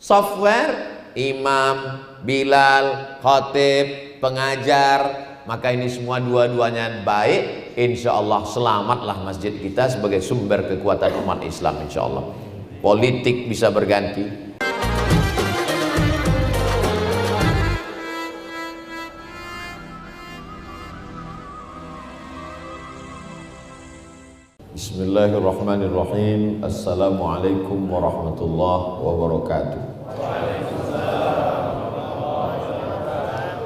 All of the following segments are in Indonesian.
Software, imam, bilal, khatib, pengajar. Maka ini semua dua-duanya baik. Insya Allah selamatlah masjid kita sebagai sumber kekuatan umat Islam. Insya Allah politik bisa berganti. Bismillahirrahmanirrahim. Assalamualaikum warahmatullahi wabarakatuh.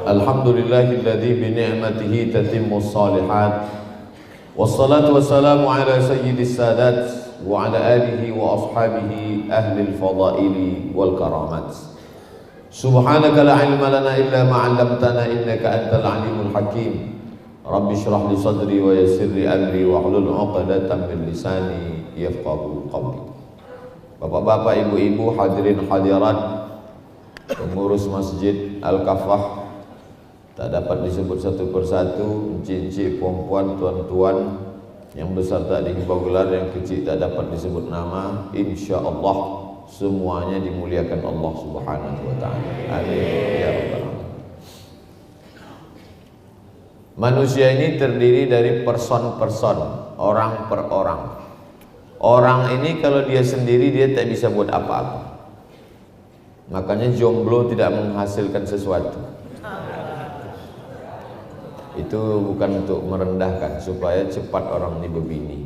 Alhamdulillahilladzi bi ni'matihi tatimmus shalihat. Wassalatu wassalamu ala sayyidis sadat wa ala alihi wa ashabihi ahlil fadaili wal karamat. Subhanaka la ilma lana illa ma 'allamtana innaka antal alimul hakim. Rabbi shrah li sadri wa yassir li amri wa hlul 'uqdatam min lisani yafqahu qawli. Bapak-bapak, ibu-ibu, hadirin hadirat, pengurus Masjid Al-Kafah, tak dapat disebut satu persatu, encik-encik, puan-puan, tuan-tuan, yang besar tak dihimbau gelar, yang kecil tak dapat disebut nama. Insya Allah semuanya dimuliakan Allah Subhanahu wa ta'ala. Amin ya rabbal alamin. Manusia ini terdiri dari person-person, orang per orang. Orang ini kalau dia sendiri dia tak bisa buat apa-apa. Makanya jomblo tidak menghasilkan sesuatu. Itu bukan untuk merendahkan, supaya cepat orang ini berbini.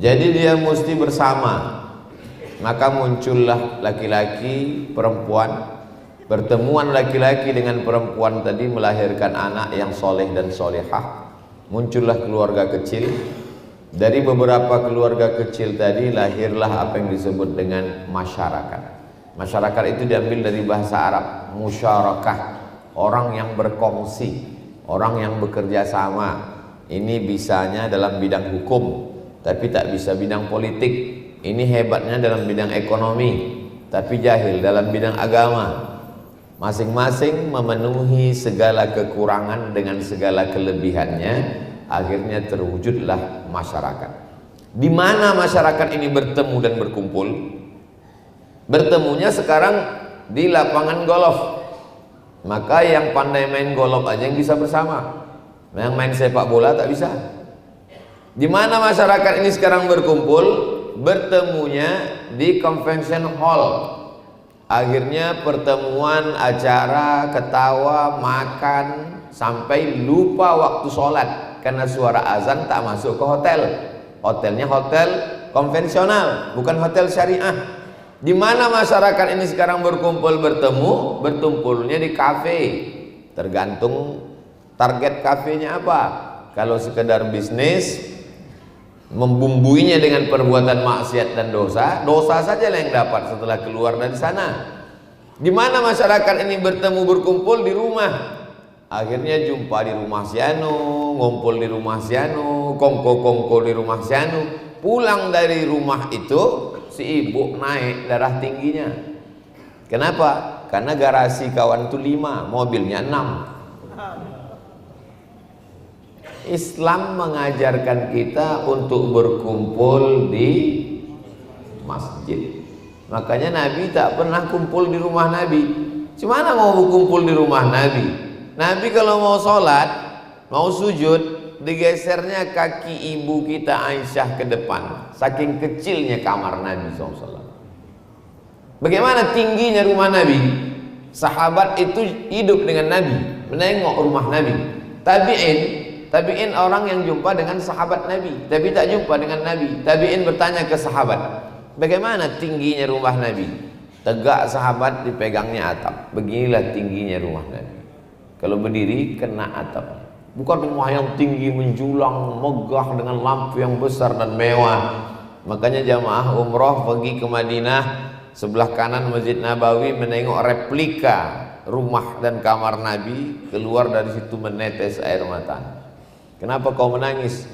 Jadi dia mesti bersama. Maka muncullah laki-laki, perempuan. Pertemuan laki-laki dengan perempuan tadi melahirkan anak yang soleh dan solehah. Muncullah keluarga kecil. Dari beberapa keluarga kecil tadi lahirlah apa yang disebut dengan masyarakat. Masyarakat itu diambil dari bahasa Arab, musyarakah, orang yang berkongsi, orang yang bekerja sama. Ini bisanya dalam bidang hukum, tapi tak bisa bidang politik. Ini hebatnya dalam bidang ekonomi, tapi jahil dalam bidang agama. Masing-masing memenuhi segala kekurangan dengan segala kelebihannya. Akhirnya terwujudlah masyarakat. Di mana masyarakat ini bertemu dan berkumpul? Bertemunya sekarang di lapangan golf. Maka yang pandai main golf aja yang bisa bersama. Yang main sepak bola tak bisa. Di mana masyarakat ini sekarang berkumpul? Bertemunya di convention hall. Akhirnya pertemuan, acara, ketawa, makan, sampai lupa waktu sholat. Karena suara azan tak masuk ke hotel. Hotelnya hotel konvensional, bukan hotel syariah. Di mana masyarakat ini sekarang berkumpul bertemu? Bertumpulnya di kafe. Tergantung target kafenya apa. Kalau sekedar bisnis, membumbuinya dengan perbuatan maksiat dan dosa, dosa saja yang dapat setelah keluar dari sana. Di mana masyarakat ini bertemu berkumpul? Di rumah. Akhirnya jumpa di rumah si anu, ngumpul di rumah si anu, kongko-kongko di rumah si anu. Pulang dari rumah itu si ibu naik darah tingginya. Kenapa? Karena garasi kawan itu 5, mobilnya 6. Islam mengajarkan kita untuk berkumpul di masjid. Makanya Nabi tak pernah kumpul di rumah Nabi. Cuma mau berkumpul di rumah Nabi. Nabi kalau mau sholat, mau sujud, digesernya kaki ibu kita Aisyah ke depan. Saking kecilnya kamar Nabi SAW. Bagaimana tingginya rumah Nabi? Sahabat itu hidup dengan Nabi, menengok rumah Nabi. Tabi'in orang yang jumpa dengan sahabat Nabi, tapi tak jumpa dengan Nabi. Tabi'in bertanya ke sahabat, bagaimana tingginya rumah Nabi? Tegak sahabat, dipegangnya atap. Beginilah tingginya rumah Nabi. Kalau berdiri kena atap. Bukan rumah yang tinggi menjulang, megah dengan lampu yang besar dan mewah. Makanya jamaah umroh pergi ke Madinah, sebelah kanan Masjid Nabawi menengok replika rumah dan kamar Nabi, keluar dari situ menetes air mata. Kenapa kau menangis?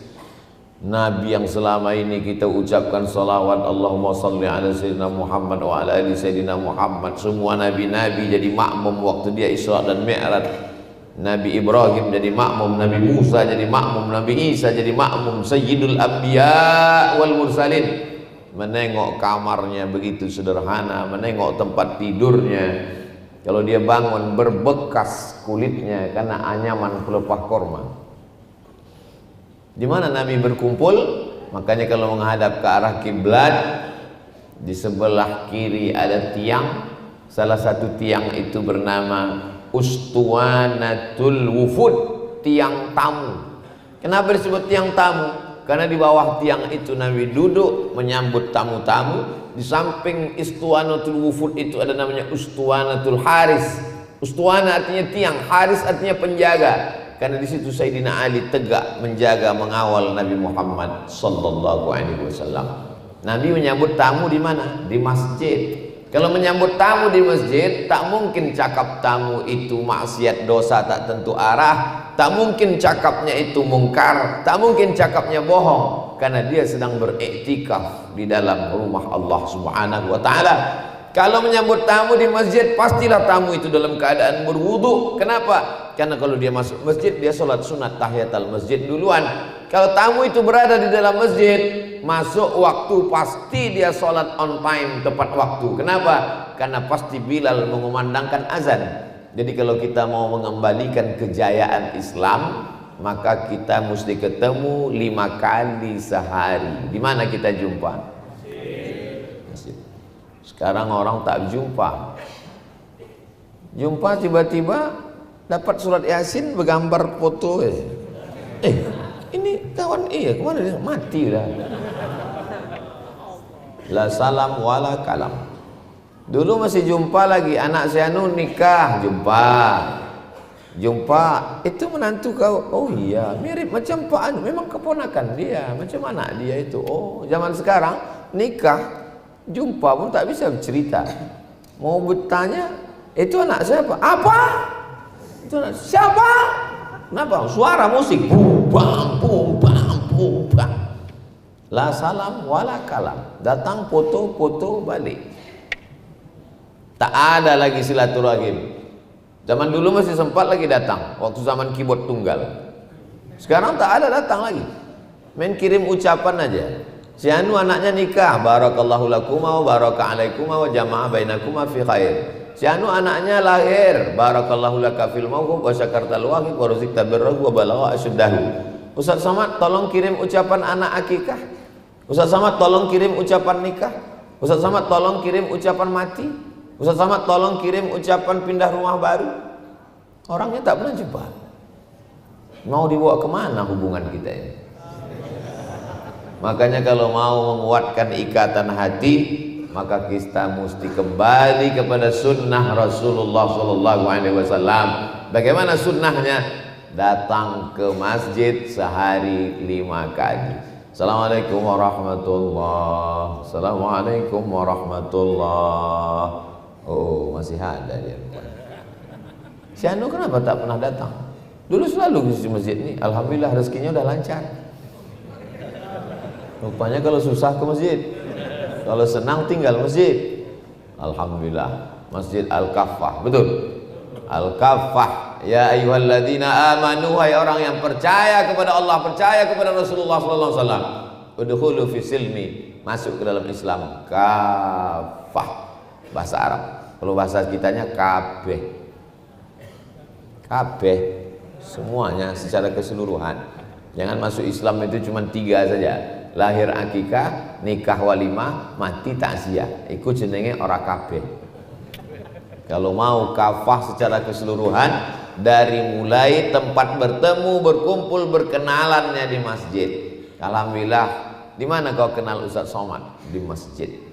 Nabi yang selama ini kita ucapkan salawat Allahumma salli ala sayyidina Muhammad wa ala ali sayyidina Muhammad, semua nabi-nabi jadi makmum waktu dia Isra dan Mi'raj. Nabi Ibrahim jadi makmum, Nabi Musa jadi makmum, Nabi Isa jadi makmum, Sayyidul Anbiya wal Mursalin. menengok kamarnya begitu sederhana, menengok tempat tidurnya. Kalau dia bangun berbekas kulitnya karena anyaman pelepah korma. Di mana Nabi berkumpul? Makanya kalau menghadap ke arah kiblat, di sebelah kiri ada tiang. Salah satu tiang itu bernama Ustuwanatul Wufud, tiang tamu. Kenapa disebut tiang tamu? Karena di bawah tiang itu Nabi duduk menyambut tamu-tamu. Di samping Ustuwanatul Wufud itu ada namanya Ustuwanatul Haris. Ustuwana artinya tiang, Haris artinya penjaga. Karena di situ Sayyidina Ali tegak menjaga, mengawal Nabi Muhammad sallallahu alaihi wasallam. Nabi menyambut tamu di mana? Di masjid. Kalau menyambut tamu di masjid, tak mungkin cakap tamu itu maksiat, dosa tak tentu arah. Tak mungkin cakapnya itu mungkar, tak mungkin cakapnya bohong, karena dia sedang beriktikaf di dalam rumah Allah Subhanahu wa taala. Kalau menyambut tamu di masjid, pastilah tamu itu dalam keadaan berwudu. Kenapa? Karena kalau dia masuk masjid, dia sholat sunat tahiyatul masjid duluan. Kalau tamu itu berada di dalam masjid, masuk waktu, pasti dia sholat on time, tepat waktu. Kenapa? Karena pasti Bilal mengumandangkan azan. Jadi kalau kita mau mengembalikan kejayaan Islam, maka kita mesti ketemu 5 kali sehari. Di mana kita jumpa? Masjid. Sekarang orang tak jumpa. Jumpa tiba-tiba dapat surat Yasin bergambar foto. Ini kawan kemana dia? Mati dah. La salam wala kalam. Dulu masih jumpa lagi, anak saya nikah, jumpa, itu menantu kau. Oh iya, mirip macam Pak Anu, memang keponakan dia, macam anak dia itu. Oh, zaman sekarang nikah, jumpa pun tak bisa bercerita. Mau bertanya, itu anak siapa? Apa? Itu anak siapa? Kenapa? Suara musik, bang, bang. La salam wala kalam. Datang foto balik. Tak ada lagi silaturahim. Zaman dulu masih sempat lagi datang, waktu zaman keyboard tunggal. Sekarang tak ada datang lagi. Main kirim ucapan aja. Si anu anaknya nikah, barakallahu lakuma wa baraka alaikuma wa jama'a bainakuma fi khair. Si anu anaknya lahir, barakallahu laka fil mawquf wa syakartal waqif wa rizqta birrahu wa balagha asyuddahu. Ustaz Samad tolong kirim ucapan anak akikah. Ustaz Samad tolong kirim ucapan nikah. Ustaz Samad tolong kirim ucapan mati. Ustaz Samad tolong kirim ucapan pindah rumah baru. Orangnya tak pernah jumpa. Mau dibawa kemana hubungan kita ini? Makanya kalau mau menguatkan ikatan hati, maka kita mesti kembali kepada sunnah Rasulullah Sallallahu Alaihi Wasallam. Bagaimana sunnahnya? Datang ke masjid sehari 5 kali. Assalamualaikum warahmatullahi. Assalamualaikum warahmatullahi. Oh, masih ada dia. Si Anu kenapa tak pernah datang? Dulu selalu di masjid ini. Alhamdulillah rezekinya udah lancar. Rupanya kalau susah ke masjid, kalau senang tinggal masjid. Alhamdulillah. Masjid Al-Kaffah, betul. Al-Kaffah. Ya ayyuhalladzina amanu, hai orang yang percaya kepada Allah, percaya kepada Rasulullah sallallahu alaihi wasallam. Udkhulu fi silmi, masuk ke dalam Islam. Kaffah. Bahasa Arab. Kalau bahasa kitanya kabeh. Kabeh. Semuanya secara keseluruhan. Jangan masuk Islam itu cuma 3 saja. Lahir akikah, nikah walimah, mati takziah. Ikut jenenge ora kabeh. Kalau mau kafah secara keseluruhan, dari mulai tempat bertemu, berkumpul, berkenalannya di masjid. Alhamdulillah. Di mana kau kenal Ustaz Somad? Di masjid.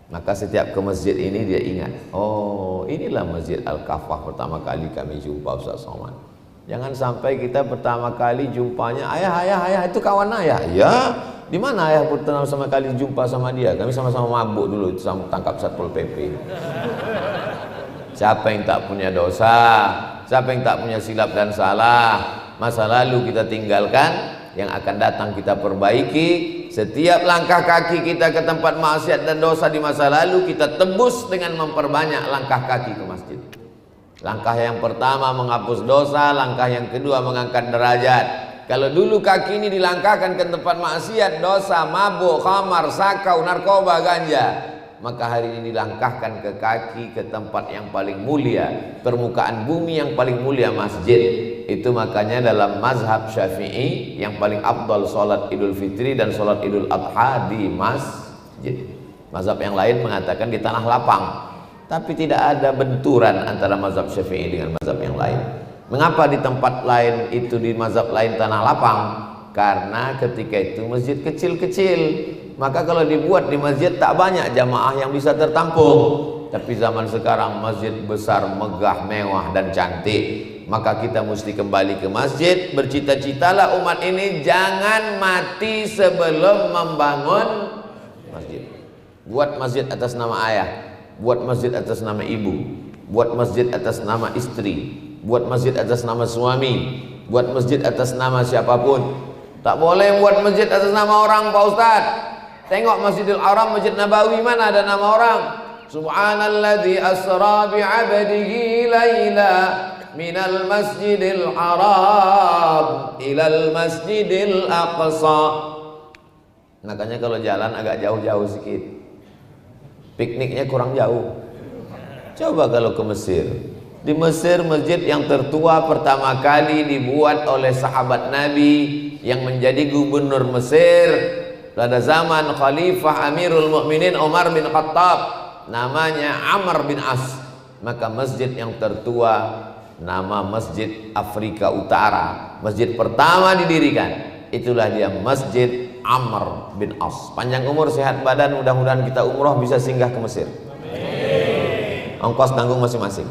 Maka setiap ke masjid ini dia ingat, oh inilah Masjid Al-Kaffah pertama kali kami jumpa Ustaz Somad. Jangan sampai kita pertama kali jumpanya, ayah itu kawan ayah. Ya, di mana ayah pertama kali jumpa sama dia? Kami sama-sama mabuk dulu, sama tangkap Satpol PP. Siapa yang tak punya dosa? Siapa yang tak punya silap dan salah? Masa lalu kita tinggalkan, yang akan datang kita perbaiki. Setiap langkah kaki kita ke tempat maksiat dan dosa di masa lalu, kita tebus dengan memperbanyak langkah kaki ke masjid. Langkah yang pertama menghapus dosa, langkah yang kedua mengangkat derajat. Kalau dulu kaki ini dilangkahkan ke tempat maksiat, dosa, mabuk, khamar, sakau, narkoba, ganja, maka hari ini dilangkahkan ke kaki ke tempat yang paling mulia, permukaan bumi yang paling mulia, masjid. Itu makanya dalam mazhab Syafi'i yang paling afdal salat Idul Fitri dan salat Idul Adha di masjid. Mazhab yang lain mengatakan di tanah lapang. Tapi tidak ada benturan antara mazhab Syafi'i dengan mazhab yang lain. Mengapa di tempat lain itu, di mazhab lain tanah lapang? Karena ketika itu masjid kecil-kecil, maka kalau dibuat di masjid tak banyak jamaah yang bisa tertampung. Tapi zaman sekarang masjid besar, megah, mewah dan cantik. Maka kita mesti kembali ke masjid. Bercita-citalah umat ini jangan mati sebelum membangun masjid. Buat masjid atas nama ayah, buat masjid atas nama ibu, buat masjid atas nama istri, buat masjid atas nama suami, buat masjid atas nama siapapun. Tak boleh buat masjid atas nama orang, Pak Ustadz. Tengok Masjidil Haram, Masjid Nabawi, mana ada nama orang? Subhanalladzi asra bi'abdihi laila minal masjidil haram ilal masjidil aqsa. Makanya kalau jalan agak jauh-jauh sedikit, pikniknya kurang jauh. Coba kalau ke Mesir. Di Mesir, masjid yang tertua pertama kali dibuat oleh sahabat Nabi yang menjadi gubernur Mesir pada zaman Khalifah Amirul Mukminin Umar bin Khattab, namanya Amr bin As. Maka masjid yang tertua nama Masjid Afrika Utara, masjid pertama didirikan, itulah dia Masjid Amr bin As. Panjang umur, sehat badan, mudah-mudahan kita umroh bisa singgah ke Mesir. Ongkos tanggung masing-masing.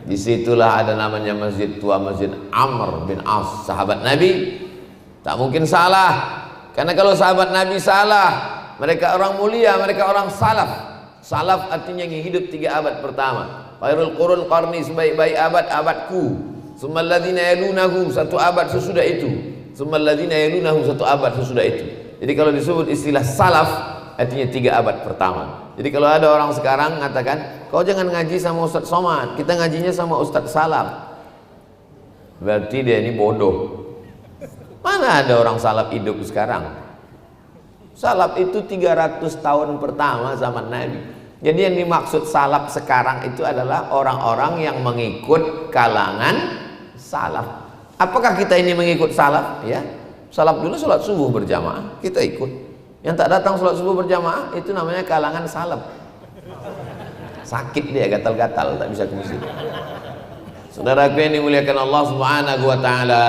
Disitulah ada namanya masjid tua, Masjid Amr bin As, sahabat Nabi. Tak mungkin salah, karena kalau sahabat Nabi salah, mereka orang mulia, mereka orang salaf. Salaf artinya yang hidup 3 abad pertama. Khairul qurun qarni, sebaik-baik abad abadku. Tsummal ladzina yalunahum, 1 abad sesudah itu. Tsummal ladzina yalunahum, 1 abad sesudah itu. Jadi kalau disebut istilah salaf artinya 3 abad pertama. Jadi kalau ada orang sekarang mengatakan, kau jangan ngaji sama Ustadz Somad, kita ngajinya sama Ustadz Salaf, berarti dia ini bodoh. Mana ada orang salaf hidup sekarang? Salaf itu 300 tahun pertama zaman Nabi. Jadi yang dimaksud salaf sekarang itu adalah orang-orang yang mengikut kalangan salaf. Apakah kita ini mengikut salaf? Ya, salaf dulu sholat subuh berjamaah, kita ikut. Yang tak datang sholat subuh berjamaah itu namanya kalangan salaf. Sakit dia, gatal-gatal, tak bisa ke masjid. Saudaraku yang dimuliakan Allah Subhanahu wa taala,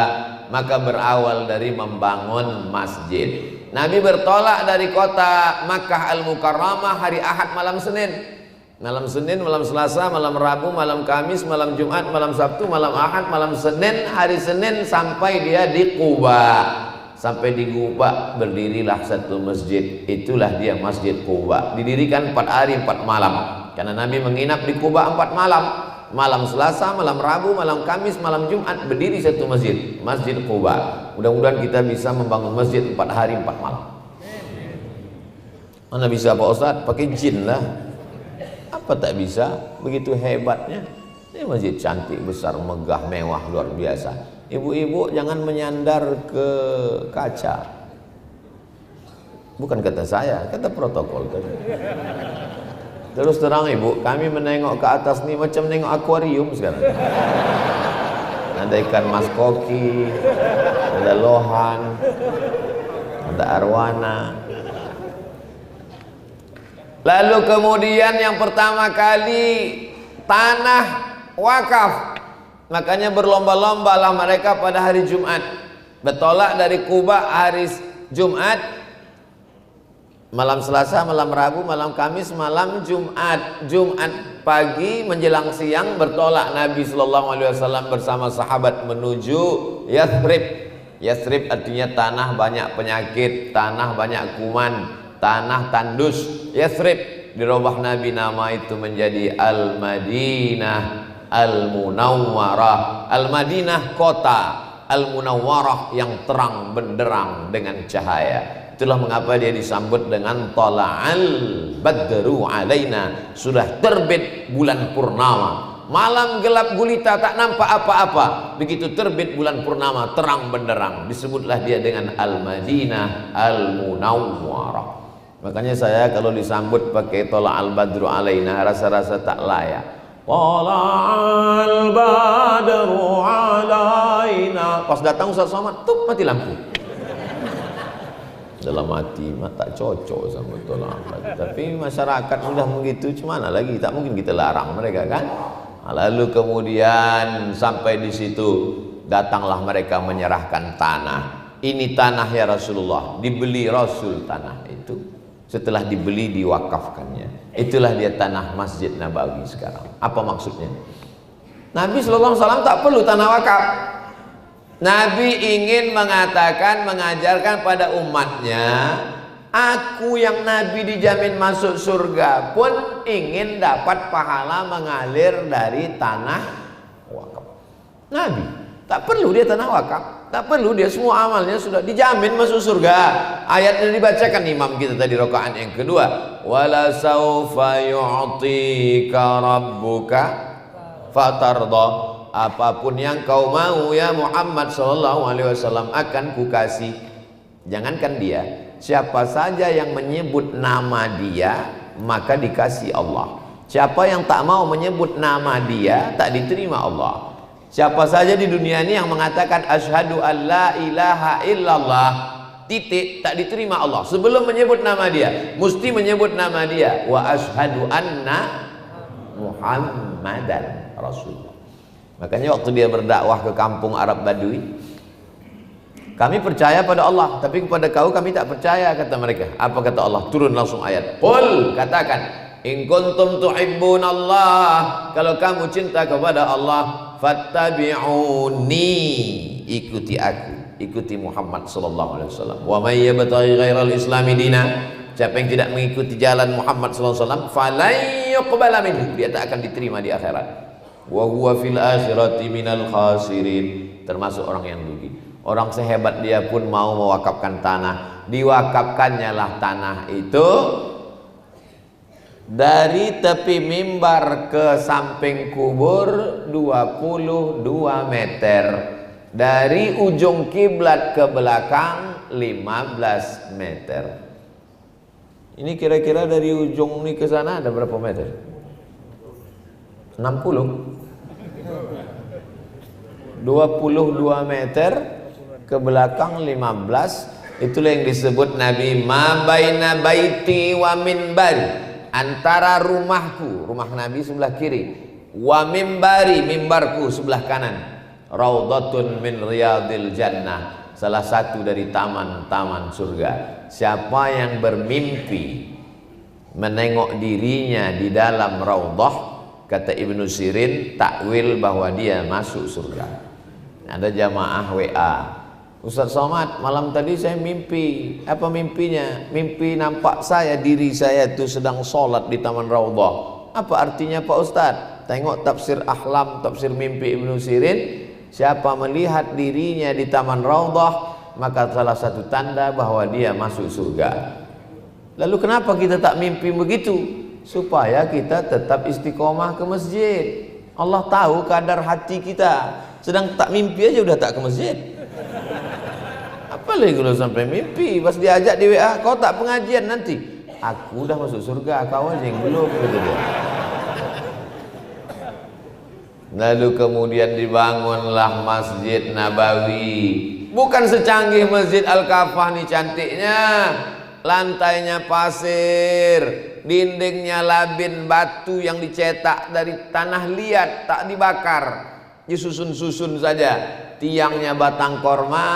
maka berawal dari membangun masjid. Nabi bertolak dari kota Makkah Al-Mukarramah hari Ahad malam Senin. Malam Senin, malam Selasa, malam Rabu, malam Kamis, malam Jumat, malam Sabtu, malam Ahad, malam Senin, hari Senin sampai dia di Quba. Sampai di Quba berdirilah satu masjid. Itulah dia Masjid Quba. Didirikan 4 hari 4 malam. Karena Nabi menginap di Quba 4 malam. Malam Selasa, malam Rabu, malam Kamis, malam Jumat berdiri satu masjid, Masjid Quba. Mudah-mudahan kita bisa membangun masjid 4 hari 4 malam. Mana bisa Pak Ustadz? Pakai jin lah. Apa tak bisa? Begitu hebatnya. Ini masjid cantik, besar, megah, mewah, luar biasa. Ibu-ibu jangan menyandar ke kaca. Bukan kata saya, kata protokol tadi. Terus terang ibu, kami menengok ke atas nih macam nengok akuarium sekarang. Ada ikan mas koki, ada lohan, ada arwana. Lalu kemudian yang pertama kali tanah wakaf. Makanya berlomba-lombalah mereka pada hari Jumat. Bertolak dari Quba hari Jumat, malam Selasa, malam Rabu, malam Kamis, malam Jumat. Jumat pagi menjelang siang bertolak Nabi SAW bersama sahabat menuju Yathrib. Yathrib artinya tanah banyak penyakit, tanah banyak kuman, tanah tandus. Yathrib dirubah Nabi nama itu menjadi Al-Madinah Al-Munawwarah. Al-Madinah kota, Al-Munawwarah yang terang benderang dengan cahaya. Itulah mengapa dia disambut dengan Tala'al Badru alaina, sudah terbit bulan purnama. Malam gelap gulita, tak nampak apa-apa. Begitu terbit bulan purnama, terang benderang. Disebutlah dia dengan Al-Madinah Al-Munawwarah. Makanya saya kalau disambut pakai Tola'al Badru Alaina, rasa-rasa tak layak. Tola'al Badru Alaina. Pas datang Ustaz Somad, tuh mati lampu. Dalam hati mah tak cocok sama Tola'al Badru. Tapi masyarakat sudah begitu, cemana lagi? Tak mungkin kita larang mereka kan. Lalu kemudian sampai di situ datanglah mereka menyerahkan tanah. Ini tanah ya Rasulullah, dibeli Rasul tanah itu. Setelah dibeli diwakafkannya. Itulah dia tanah Masjid Nabawi sekarang. Apa maksudnya? Nabi sallallahu alaihi wasallam tak perlu tanah wakaf. Nabi ingin mengatakan, mengajarkan pada umatnya, aku yang Nabi dijamin masuk surga pun ingin dapat pahala mengalir dari tanah wakaf. Nabi tak perlu dia tanah wakaf, tak perlu dia, semua amalnya sudah dijamin masuk surga. Ayatnya dibacakan imam kita tadi rakaat yang kedua. Wala saufa yu'tika rabbuka fatarda. Apapun yang kau mau ya Muhammad sallallahu alaihi wasallam akan kukasih. Jangankan dia, siapa saja yang menyebut nama dia maka dikasih Allah. Siapa yang tak mau menyebut nama dia tak diterima Allah. Siapa saja di dunia ini yang mengatakan asyhadu an la ilaha illallah titik, tak diterima Allah. Sebelum menyebut nama dia mesti menyebut nama dia, wa asyhadu anna Muhammadan Rasulullah. Makanya waktu dia berdakwah ke kampung Arab Badui, kami percaya pada Allah, tapi kepada kau kami tak percaya, kata mereka. Apa kata Allah? Turun langsung ayat. Qul, katakan, in kuntum tuhibbunallah, kalau kamu cinta kepada Allah, fattabi'uni, ikuti aku, ikuti Muhammad sallallahu alaihi wasallam. Wa may yabtaghi ghairal islami dina, siapa yang tidak mengikuti jalan Muhammad sallallahu alaihi wasallam, falan yuqbala minhu, dia tak akan diterima di akhirat. Wa huwa fil akhirati minal khasirin, termasuk orang yang rugi. Orang sehebat dia pun mau mewakafkan tanah, diwakafkannya lah tanah itu dari tepi mimbar ke samping kubur 22 meter, dari ujung kiblat ke belakang 15 meter. Ini kira-kira dari ujung ini ke sana ada berapa meter? 60. 22 meter ke belakang 15. Itulah yang disebut Nabi ma baina baiti wa minbari, antara rumahku, rumah Nabi sebelah kiri, wa minbari, mimbarku sebelah kanan, raudhatun min riyadil jannah, salah satu dari taman-taman surga. Siapa yang bermimpi menengok dirinya di dalam raudhah, kata Ibnu Sirin, takwil bahwa dia masuk surga. Ada jamaah WA, Ustaz Somad, malam tadi saya mimpi. Apa mimpinya? Mimpi nampak saya, diri saya itu sedang sholat di taman raudhah. Apa artinya Pak Ustaz? Tengok tafsir Ahlam, tafsir mimpi Ibnu Sirin. Siapa melihat dirinya di taman raudhah, maka salah satu tanda bahwa dia masuk surga. Lalu kenapa kita tak mimpi begitu? Supaya kita tetap istiqomah ke masjid. Allah tahu kadar hati kita. Sedang tak mimpi aja udah tak ke masjid. Apalagi kalau sampai mimpi, pas diajak di WA, kau tak pengajian nanti. Aku udah masuk surga, kau aja yang belum, gitu dia. Lalu kemudian dibangunlah Masjid Nabawi. Bukan secanggih Masjid Al-Kafah nih cantiknya. Lantainya pasir, dindingnya labin batu yang dicetak dari tanah liat, tak dibakar, disusun-susun saja. Tiangnya batang korma,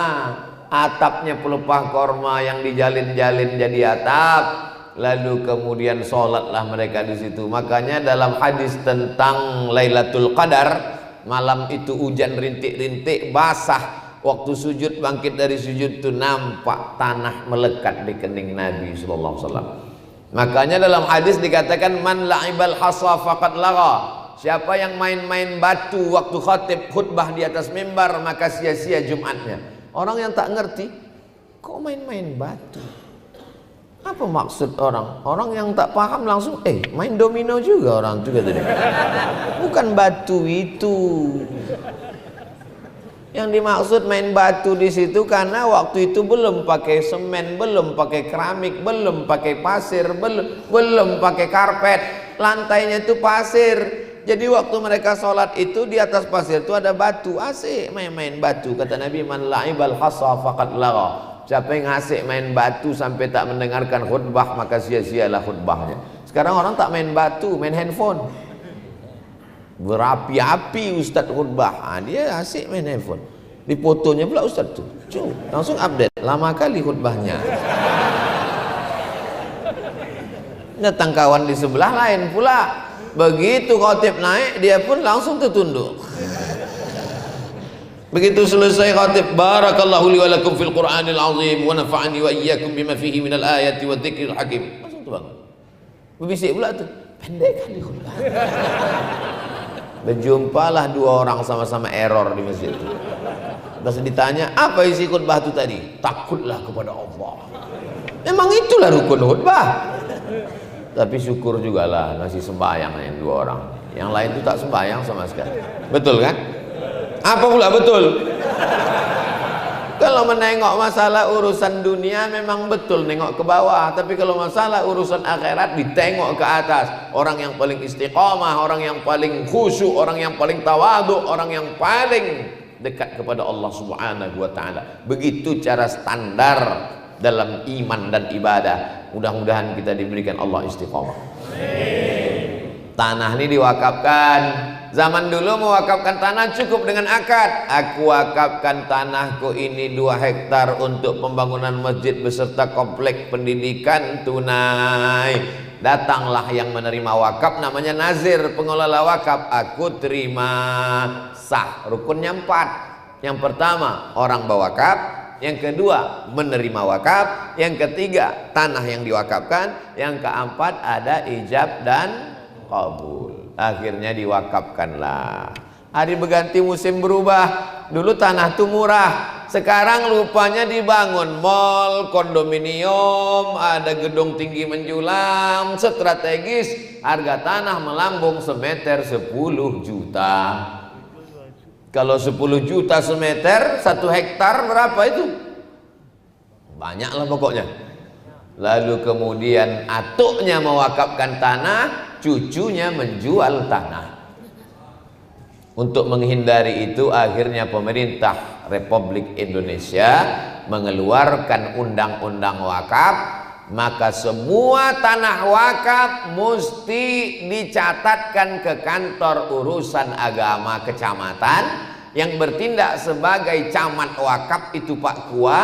atapnya pelepah korma yang dijalin-jalin jadi atap. Lalu kemudian sholatlah mereka di situ. Makanya dalam hadis tentang Lailatul Qadar, malam itu hujan rintik-rintik, basah. Waktu sujud, bangkit dari sujud itu nampak tanah melekat di kening Nabi sallallahu alaihi wasallam. Makanya dalam hadis dikatakan man la'ibal hasa faqad lagha. Siapa yang main-main batu waktu khutbah di atas mimbar, maka sia-sia Jumatnya. Orang yang tak ngerti, kok main-main batu? Apa maksud orang? Orang yang tak paham langsung, main domino juga orang juga tadi. Bukan batu itu. Yang dimaksud main batu di situ karena waktu itu belum pakai semen, belum pakai keramik, belum pakai pasir, belum pakai karpet. Lantainya itu pasir. Jadi waktu mereka sholat itu di atas pasir itu ada batu. Asik main-main batu. Kata Nabi, man la'ibal khassa faqad lagha. Siapa yang asik main batu sampai tak mendengarkan khutbah, maka sia-sialah khutbahnya. Sekarang orang tak main batu, main handphone. Berapi-api Ustaz khutbah. Dia asik main handphone. Di fotonya pula Ustaz tuh. Langsung update. Lama kali khutbahnya. Datang kawan di sebelah lain pula. Begitu khatib naik, dia pun langsung tertunduk. Begitu selesai khatib, barakallahu li wa lakum fil Qur'anil azim wa nafa'ani wa iyyakum bima fihi minal ayati wa dzikril hakim. Langsung tuh bangun. Berbisik pula tuh. Pendek kali khutbah. Berjumpalah dua orang sama-sama error di masjid itu. Terus ditanya, apa isi khutbah itu tadi? Takutlah kepada Allah. Memang itulah rukun khutbah. Tapi syukur jugalah ngasih sembahyang yang dua orang. Yang lain itu tak sembahyang sama sekali. Betul kan? Apa pula betul? Kalau menengok masalah urusan dunia memang betul nengok ke bawah, tapi kalau masalah urusan akhirat ditengok ke atas. Orang yang paling istiqamah, orang yang paling khusyuk, orang yang paling tawadhu, orang yang paling dekat kepada Allah Subhanahu wa taala. Begitu cara standar dalam iman dan ibadah. Mudah-mudahan kita diberikan Allah istiqamah. Tanah ini diwakafkan. Zaman dulu mewakafkan tanah cukup dengan akad. Aku wakafkan tanahku ini 2 hektar untuk pembangunan masjid beserta komplek pendidikan tunai. Datanglah yang menerima wakaf, namanya nazir, pengelola wakaf. Aku terima, sah. Rukunnya 4. Yang pertama orang berwakaf, yang kedua menerima wakaf, yang ketiga tanah yang diwakafkan, yang keempat ada ijab dan kabul. Akhirnya diwakafkanlah. Hari berganti musim berubah. Dulu tanah itu murah, sekarang rupanya dibangun mall, kondominium, ada gedung tinggi menjulang, strategis. Harga tanah melambung semeter 10 juta. Kalau 10 juta semeter, 1 hektar berapa itu? Banyak lah pokoknya. Lalu kemudian atuknya mewakafkan tanah, cucunya menjual tanah. Untuk menghindari itu akhirnya pemerintah Republik Indonesia mengeluarkan undang-undang wakaf. Maka semua tanah wakaf mesti dicatatkan ke kantor urusan agama kecamatan. Yang bertindak sebagai camat wakaf itu Pak Kua.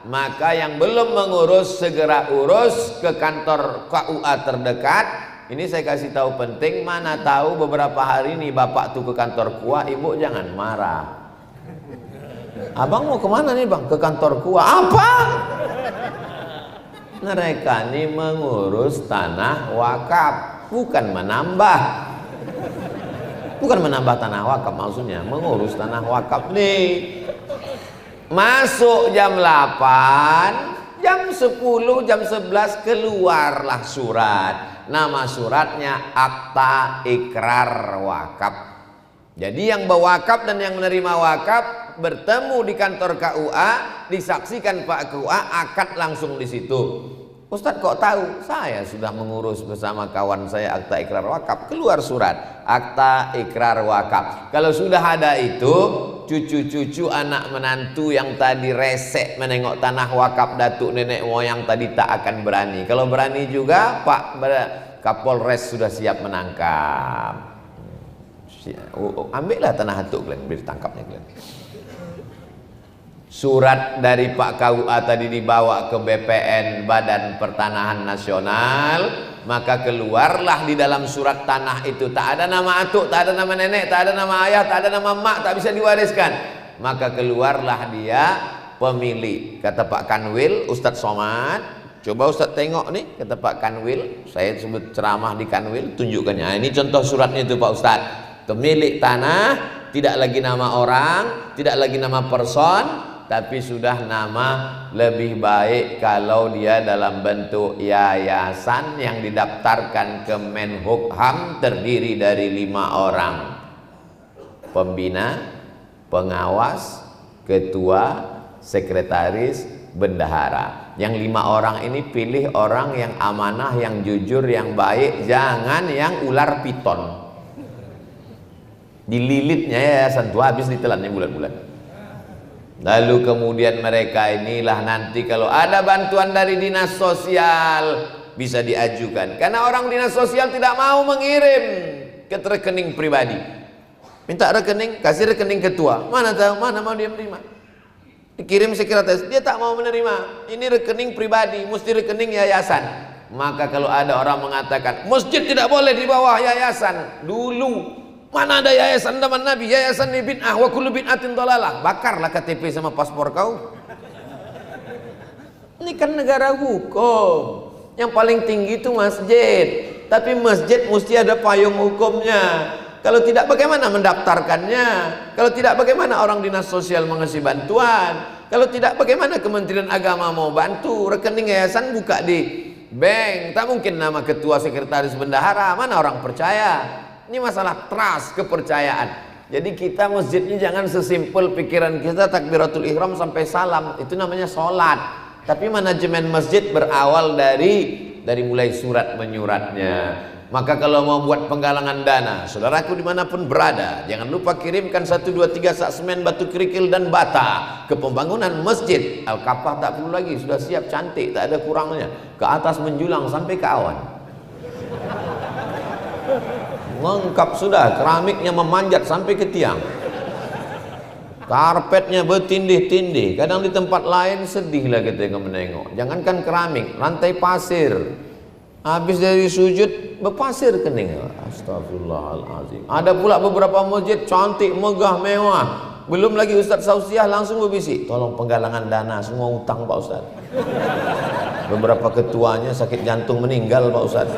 Maka yang belum mengurus segera urus ke kantor KUA terdekat. Ini saya kasih tahu penting, mana tahu beberapa hari ini bapak tuh ke kantor KUA, ibu jangan marah. Abang mau kemana nih bang? Ke kantor KUA. Apa? Mereka ini mengurus tanah wakaf, bukan menambah. Bukan menambah tanah wakaf maksudnya, mengurus tanah wakaf nih. Masuk jam 8, jam 10, jam 11 keluarlah surat. Nama suratnya Akta Ikrar Wakaf. Jadi yang berwakaf dan yang menerima wakaf bertemu di kantor KUA, disaksikan Pak KUA, akad langsung di situ. Ustadz kok tahu? Saya sudah mengurus bersama kawan saya Akta Ikrar Wakaf. Keluar surat Akta Ikrar Wakaf. Kalau sudah ada itu, cucu-cucu anak menantu yang tadi resek menengok tanah wakaf datuk nenek moyang tadi tak akan berani. Kalau berani juga Pak Kapolres sudah siap menangkap. Ambillah tanah datuk kalian, biar tangkapnya kalian. Surat dari Pak KUA tadi dibawa ke BPN, Badan Pertanahan Nasional. Maka keluarlah di dalam surat tanah itu, tak ada nama atuk, tak ada nama nenek, tak ada nama ayah, tak ada nama mak, tak bisa diwariskan. Maka keluarlah dia pemilik. Kata Pak Kanwil, Ustadz Somad, coba Ustadz tengok nih, kata Pak Kanwil, saya sebut ceramah di Kanwil, tunjukkannya. Nah, ini contoh suratnya itu Pak Ustadz. Pemilik tanah, tidak lagi nama orang, tidak lagi nama person, tapi sudah nama lebih baik kalau dia dalam bentuk yayasan yang didaftarkan ke Menkumham, terdiri dari 5 orang: pembina, pengawas, ketua, sekretaris, bendahara. Yang 5 orang ini pilih orang yang amanah, yang jujur, yang baik, jangan yang ular piton. Dililitnya yayasan itu habis ditelannya bulan-bulan. Lalu kemudian mereka inilah nanti kalau ada bantuan dari dinas sosial bisa diajukan, karena orang dinas sosial tidak mau mengirim ke rekening pribadi. Minta rekening, kasih rekening ketua, mana tahu, mana mau dia menerima. Dikirim sekretaris, dia tak mau menerima. Ini rekening pribadi, mesti rekening yayasan. Maka kalau ada orang mengatakan masjid tidak boleh di bawah yayasan, dulu mana ada yayasan zaman Nabi? Yayasan ini bid'ah, wa kullu bid'atin dhalalah. Bakarlah KTP sama paspor kau. Ini kan negara hukum. Yang paling tinggi itu masjid. Tapi masjid mesti ada payung hukumnya. Kalau tidak, bagaimana mendaftarkannya? Kalau tidak, bagaimana orang dinas sosial mengasih bantuan? Kalau tidak, bagaimana Kementerian Agama mau bantu? Rekening yayasan buka di bank, tak mungkin nama ketua, sekretaris, bendahara. Mana orang percaya? Ini masalah trust, kepercayaan. Jadi kita masjidnya jangan sesimpel pikiran kita takbiratul ihram sampai salam, itu namanya sholat. Tapi manajemen masjid berawal dari mulai surat menyuratnya. Maka kalau mau buat penggalangan dana, saudaraku dimanapun berada, jangan lupa kirimkan 1, 2, 3 sak semen, batu kerikil dan bata ke pembangunan masjid. Al-Kafah tak perlu lagi, sudah siap, cantik, tak ada kurangnya. Ke atas menjulang sampai ke awan. Lengkap sudah, keramiknya memanjat sampai ke tiang, karpetnya bertindih-tindih. Kadang di tempat lain sedihlah kita menengok. Jangankan keramik, lantai pasir. Habis dari sujud berpasir kening. Astagfirullahaladzim. Ada pula beberapa masjid cantik, megah, mewah. Belum lagi Ustaz Sausiah langsung berbisik, tolong penggalangan dana, semua utang Pak Ustaz. Beberapa ketuanya sakit jantung meninggal Pak Ustaz.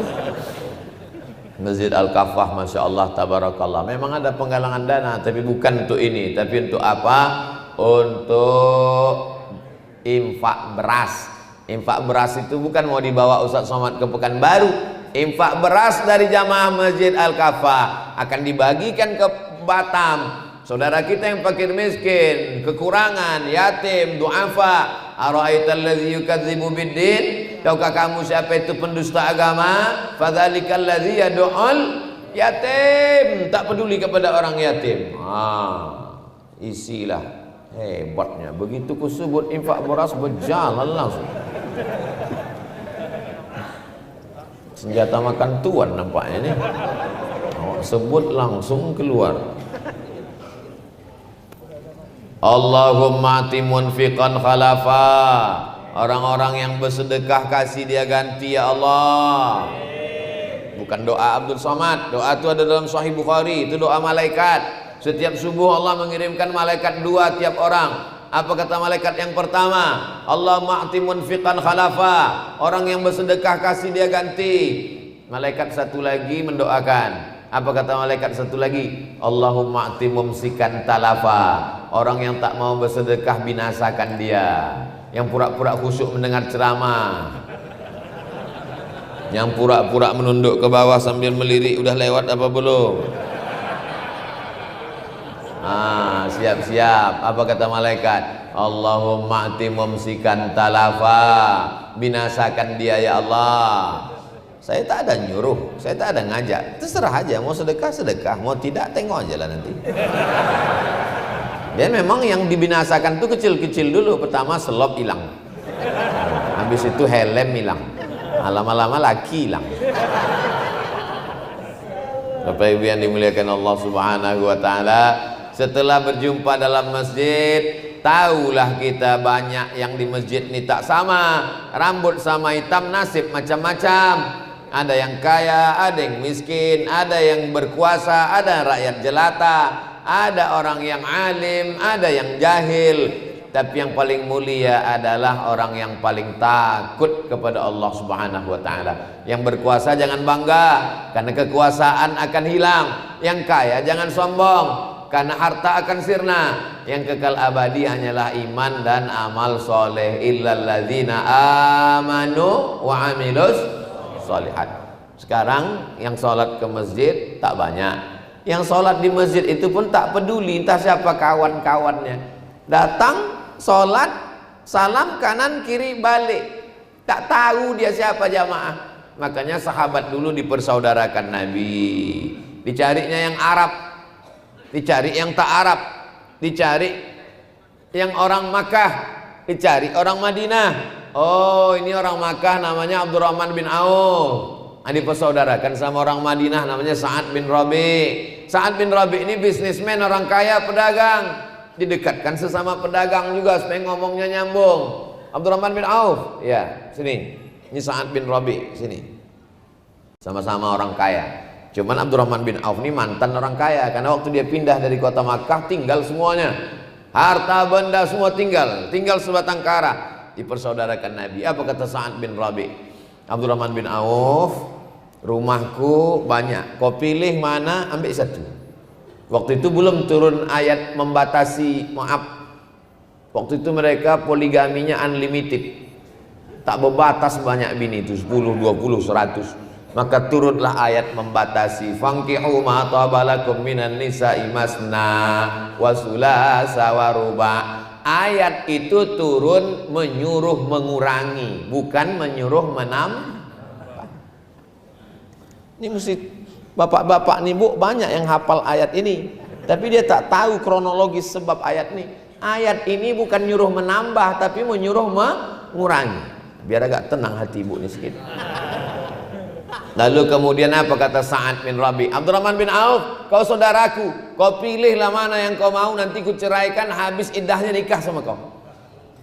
Masjid Al-Kafah, Masya Allah, tabarakallah. Memang ada penggalangan dana, tapi bukan untuk ini. Tapi untuk apa? Untuk infak beras. Infak beras itu bukan mau dibawa Ustaz Somad ke Pekanbaru. Infak beras dari jamaah Masjid Al-Kafah akan dibagikan ke Batam. Saudara kita yang fakir miskin, kekurangan, yatim, du'afa. Ara'aital ladzi yukadzibu biddin? Tahukah kamu siapa itu pendusta agama? Fadzalikal ladzi yad'ul yatim. Tak peduli kepada orang yatim. Isilah. Hebatnya. Begitu ku sebut infak beras, berjalan langsung. Senjata makan tuan nampaknya ini. Sebut langsung keluar. Allahumma ati munfiqan khalafa. Orang-orang yang bersedekah kasih dia ganti ya Allah. Bukan doa Abdul Somad. Doa itu ada dalam Sahih Bukhari. Itu doa malaikat. Setiap subuh Allah mengirimkan malaikat 2 tiap orang. Apa kata malaikat yang pertama? Allahumma ati munfiqan khalafa. Orang yang bersedekah kasih dia ganti. Malaikat satu lagi mendoakan. Apa kata malaikat satu lagi? Allahumma ati mumsikan talafa. Orang yang tak mau bersedekah binasakan dia. Yang pura-pura khusyuk mendengar ceramah, yang pura-pura menunduk ke bawah sambil melirik, udah lewat apa belum? Siap-siap. Apa kata malaikat? Allahumma ati mumsikan talafa. Binasakan dia ya Allah. Saya tak ada nyuruh, saya tak ada ngajak. Terserah aja, mau sedekah sedekah, mau tidak tengok aja lah nanti. Dan memang yang dibinasakan itu kecil-kecil dulu. Pertama selop hilang, habis itu helm hilang, lama-lama laki hilang. Bapak Ibu yang dimuliakan Allah Subhanahu wa Ta'ala, setelah berjumpa dalam masjid, tahulah kita banyak yang di masjid ini tak sama. Rambut sama hitam, nasib macam-macam. Ada yang kaya, ada yang miskin, ada yang berkuasa, ada rakyat jelata, ada orang yang alim, ada yang jahil. Tapi yang paling mulia adalah orang yang paling takut kepada Allah Subhanahu wa Ta'ala. Yang berkuasa jangan bangga, karena kekuasaan akan hilang. Yang kaya jangan sombong, karena harta akan sirna. Yang kekal abadi hanyalah iman dan amal soleh. Illalladzina amanu wa amilus solihat. Sekarang yang sholat ke masjid tak banyak. Yang sholat di masjid itu pun tak peduli entah siapa kawan-kawannya. Datang, sholat, salam kanan kiri balik. Tak tahu dia siapa jamaah. Makanya sahabat dulu dipersaudarakan Nabi. Dicarinya yang Arab, dicari yang tak Arab, dicari yang orang Makkah, dicari orang Madinah. Oh, ini orang Makkah namanya Abdurrahman bin Auf. Dipersaudarakan sama orang Madinah namanya Sa'ad bin Rabi. Sa'ad bin Rabi ini bisnismen, orang kaya, pedagang. Didekatkan sesama pedagang juga supaya ngomongnya nyambung. Abdurrahman bin Auf, ya, sini. Ini Sa'ad bin Rabi, sini. Sama-sama orang kaya. Cuman Abdurrahman bin Auf ini mantan orang kaya karena waktu dia pindah dari kota Makkah tinggal semuanya. Harta benda semua tinggal sebatang kara. Dipersaudarakan Nabi. Apa kata Sa'ad bin Rabi? Abdurrahman bin Auf, rumahku banyak, kau pilih mana, ambil satu. Waktu itu belum turun ayat membatasi, maaf, waktu itu mereka poligaminya unlimited, tak berbatas banyak bini itu, 10, 20, 100. Maka turunlah ayat membatasi, fankihu ma tabalakum minan nisa'i masna wa sulasa wa ruba'. Ayat itu turun menyuruh mengurangi, bukan menyuruh menambah. Ini mesti bapak-bapak nih bu, banyak yang hafal ayat ini, tapi dia tak tahu kronologis sebab ayat ini. Ayat ini bukan nyuruh menambah, tapi menyuruh mengurangi. Biar agak tenang hati ibu ini sedikit. Lalu kemudian apa kata Sa'ad bin Rabi? Abdurrahman bin Auf, kau saudaraku, kau pilihlah mana yang kau mau, nanti ku ceraikan, habis iddahnya nikah sama kau.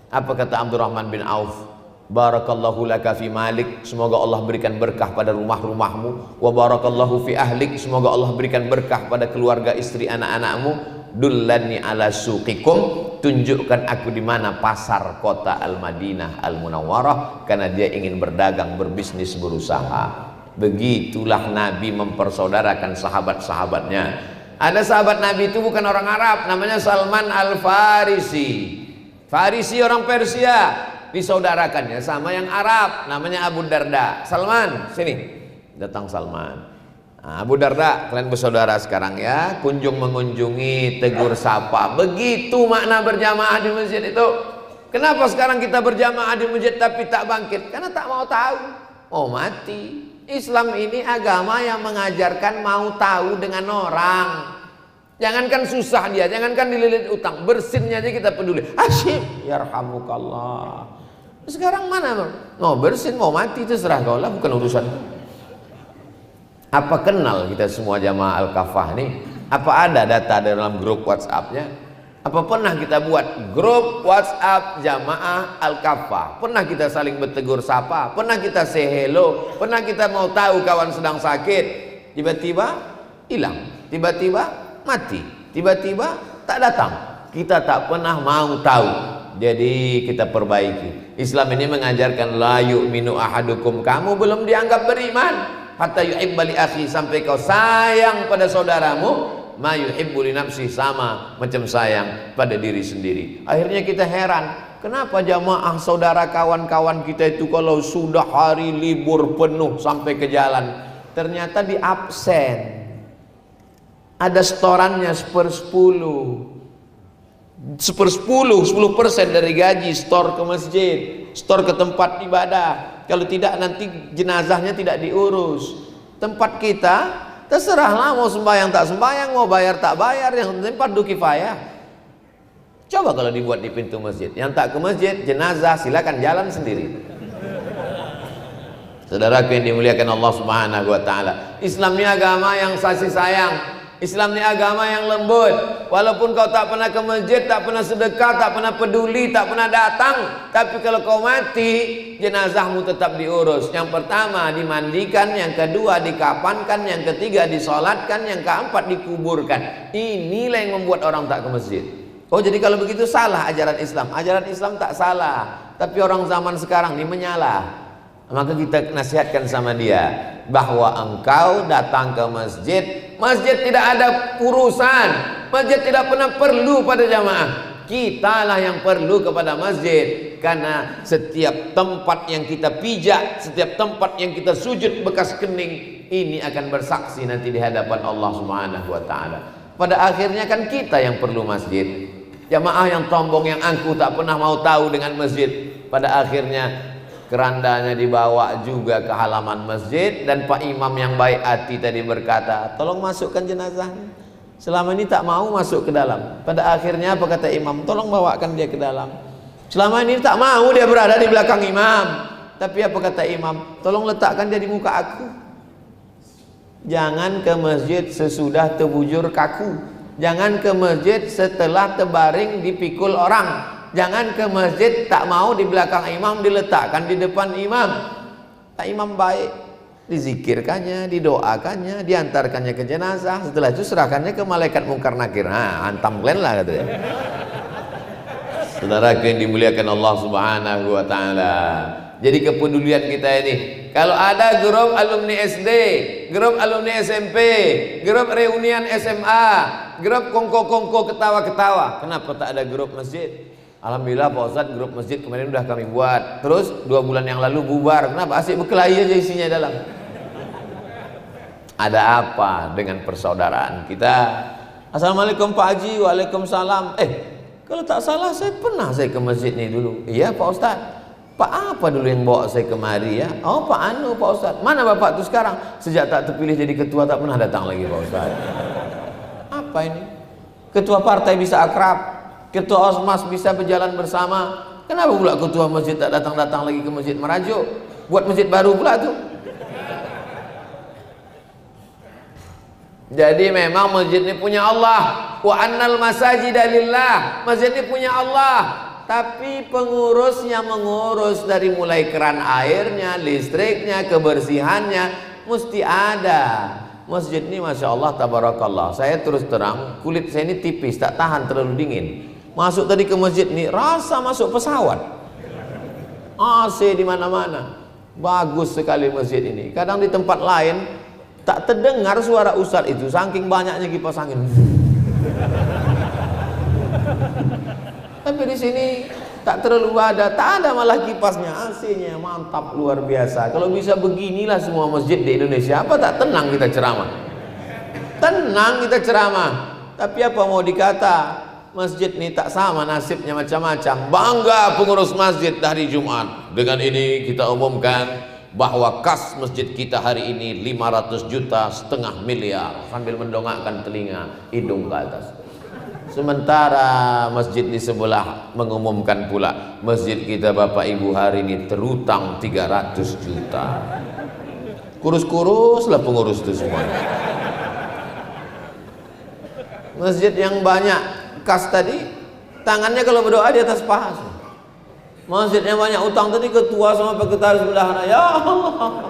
Apa kata Abdurrahman bin Auf? Barakallahu laka fi malik, semoga Allah berikan berkah pada rumah-rumahmu. Wa barakallahu fi ahlik, semoga Allah berikan berkah pada keluarga, istri, anak-anakmu. Dullani ala suqikum, tunjukkan aku di mana pasar kota Al-Madinah Al-Munawwarah, karena dia ingin berdagang, berbisnis, berusaha. Begitulah Nabi mempersaudarakan sahabat-sahabatnya. Ada sahabat Nabi itu bukan orang Arab, namanya Salman Al-Farisi. Farisi orang Persia, disaudarakannya sama yang Arab, namanya Abu Darda. Salman, sini. Datang Salman. Nah, Abu Darda, kalian bersaudara sekarang ya, kunjung mengunjungi, tegur sapa. Begitu makna berjamaah di masjid itu. Kenapa sekarang kita berjamaah di masjid tapi tak bangkit? Karena tak mau tahu, mau mati. Islam ini agama yang mengajarkan mau tahu dengan orang. Jangankan susah dia, jangankan dililit utang, bersinnya aja kita peduli. Asyik, yarhamukallah. Sekarang mana? Mau bersin, mau mati, itu serah kau lah, bukan urusan. Apa kenal kita semua jamaah Al-Kafah nih? Apa ada data dalam grup WhatsApp-nya? Apa pernah kita buat grup WhatsApp jamaah Al-Kafah? Pernah kita saling bertegur sapa? Pernah kita say hello? Pernah kita mau tahu kawan sedang sakit? Tiba-tiba hilang, tiba-tiba mati, tiba-tiba tak datang. Kita tak pernah mau tahu. Jadi kita perbaiki. Islam ini mengajarkan la yu'minu ahadukum, kamu belum dianggap beriman hatta yuhibba li akhi, sampai kau sayang pada saudaramu ma yuhibbu li nafsi, sama macam sayang pada diri sendiri. Akhirnya kita heran, kenapa jamaah saudara kawan-kawan kita itu kalau sudah hari libur penuh sampai ke jalan, ternyata di absen. Ada setorannya 10% dari gaji, store ke masjid, store ke tempat ibadah. Kalau tidak nanti jenazahnya tidak diurus. Tempat kita terserahlah, mau sembahyang tak sembahyang, mau bayar tak bayar, yang penting fardu kifayah. Coba kalau dibuat di pintu masjid, yang tak ke masjid, jenazah silakan jalan sendiri. Saudaraku yang dimuliakan Allah Subhanahu wa taala, Islam ini agama yang kasih sayang. Islam ini agama yang lembut. Walaupun kau tak pernah ke masjid, tak pernah sedekah, tak pernah peduli, tak pernah datang, tapi kalau kau mati, jenazahmu tetap diurus. Yang pertama dimandikan, yang kedua dikafankan, yang ketiga disolatkan, yang keempat dikuburkan. Inilah yang membuat orang tak ke masjid. Oh, jadi kalau begitu salah ajaran Islam. Ajaran Islam tak salah, tapi orang zaman sekarang ini menyalah. Maka kita nasihatkan sama dia bahwa engkau datang ke masjid Masjid tidak ada urusan, masjid tidak pernah perlu pada jamaah. Kitalah yang perlu kepada masjid, karena setiap tempat yang kita pijak, setiap tempat yang kita sujud bekas kening, ini akan bersaksi nanti di hadapan Allah Subhanahu wa taala. Pada akhirnya kan kita yang perlu masjid. Jamaah yang tombong, yang angkuh, tak pernah mau tahu dengan masjid. Pada akhirnya kerandanya dibawa juga ke halaman masjid, dan Pak Imam yang baik hati tadi berkata, tolong masukkan jenazahnya. Selama ini tak mau masuk ke dalam. Pada akhirnya apa kata imam? Tolong bawakan dia ke dalam. Selama ini tak mau dia berada di belakang imam. Tapi apa kata imam? Tolong letakkan dia di muka aku. Jangan ke masjid sesudah terbujur kaku. Jangan ke masjid setelah terbaring dipikul orang. Jangan ke masjid tak mau di belakang imam, diletakkan di depan imam. Tak imam baik, dizikirkannya, didoakannya, diantarkannya ke jenazah. Setelah itu serahkannya ke malaikat mungkar nakir. Antam kalian lah katanya. Saudara yang dimuliakan Allah Subhanahu wa taala. Jadi kepedulian kita ini, kalau ada grup alumni SD, grup alumni SMP, grup reunian SMA, grup kongko-kongko ketawa-ketawa, kenapa tak ada grup masjid? Alhamdulillah Pak Ustadz, grup masjid kemarin udah kami buat. Terus 2 bulan yang lalu bubar. Kenapa? Asik berkelahi aja isinya dalam. Ada apa dengan persaudaraan kita? Assalamualaikum Pak Haji. Waalaikumsalam. Kalau tak salah saya ke masjid ini dulu. Iya Pak Ustadz. Pak apa dulu yang bawa saya kemari ya? Oh Pak Anu Pak Ustadz. Mana Bapak tuh sekarang? Sejak tak terpilih jadi ketua tak pernah datang lagi Pak Ustadz. Apa ini? Ketua partai bisa akrab, ketua osmas bisa berjalan bersama. Kenapa pula ketua masjid tak datang-datang lagi ke masjid Merajuk? Buat masjid baru pula tuh. Jadi memang masjid ini punya Allah. Wa annal masajida lillah. Masjid ini punya Allah. Tapi pengurusnya mengurus dari mulai keran airnya, listriknya, kebersihannya mesti ada. Masjid ini Masya Allah tabarakallah. Saya terus terang, kulit saya ini tipis, tak tahan terlalu dingin. Masuk tadi ke masjid ini rasa masuk pesawat. AC di mana-mana. Bagus sekali masjid ini. Kadang di tempat lain tak terdengar suara ustaz itu, saking banyaknya kipas angin. Tapi di sini tak terlalu ada, tak ada malah kipasnya, AC-nya mantap luar biasa. Kalau bisa beginilah semua masjid di Indonesia, apa tak tenang kita ceramah? Tenang kita ceramah. Tapi apa mau dikata? Masjid ini tak sama nasibnya, macam-macam. Bangga pengurus masjid hari Jumat. Dengan ini kita umumkan bahwa kas masjid kita hari ini 500 juta, 500 miliar, sambil mendongakkan telinga, hidung ke atas. Sementara masjid di sebelah mengumumkan pula, masjid kita Bapak Ibu hari ini terutang 300 juta. Kurus-kurus lah pengurus itu semuanya. Masjid yang banyak kas tadi, tangannya kalau berdoa di atas paha. Masjidnya banyak utang tadi, ketua sama sekretaris bendahara. Ya Allah,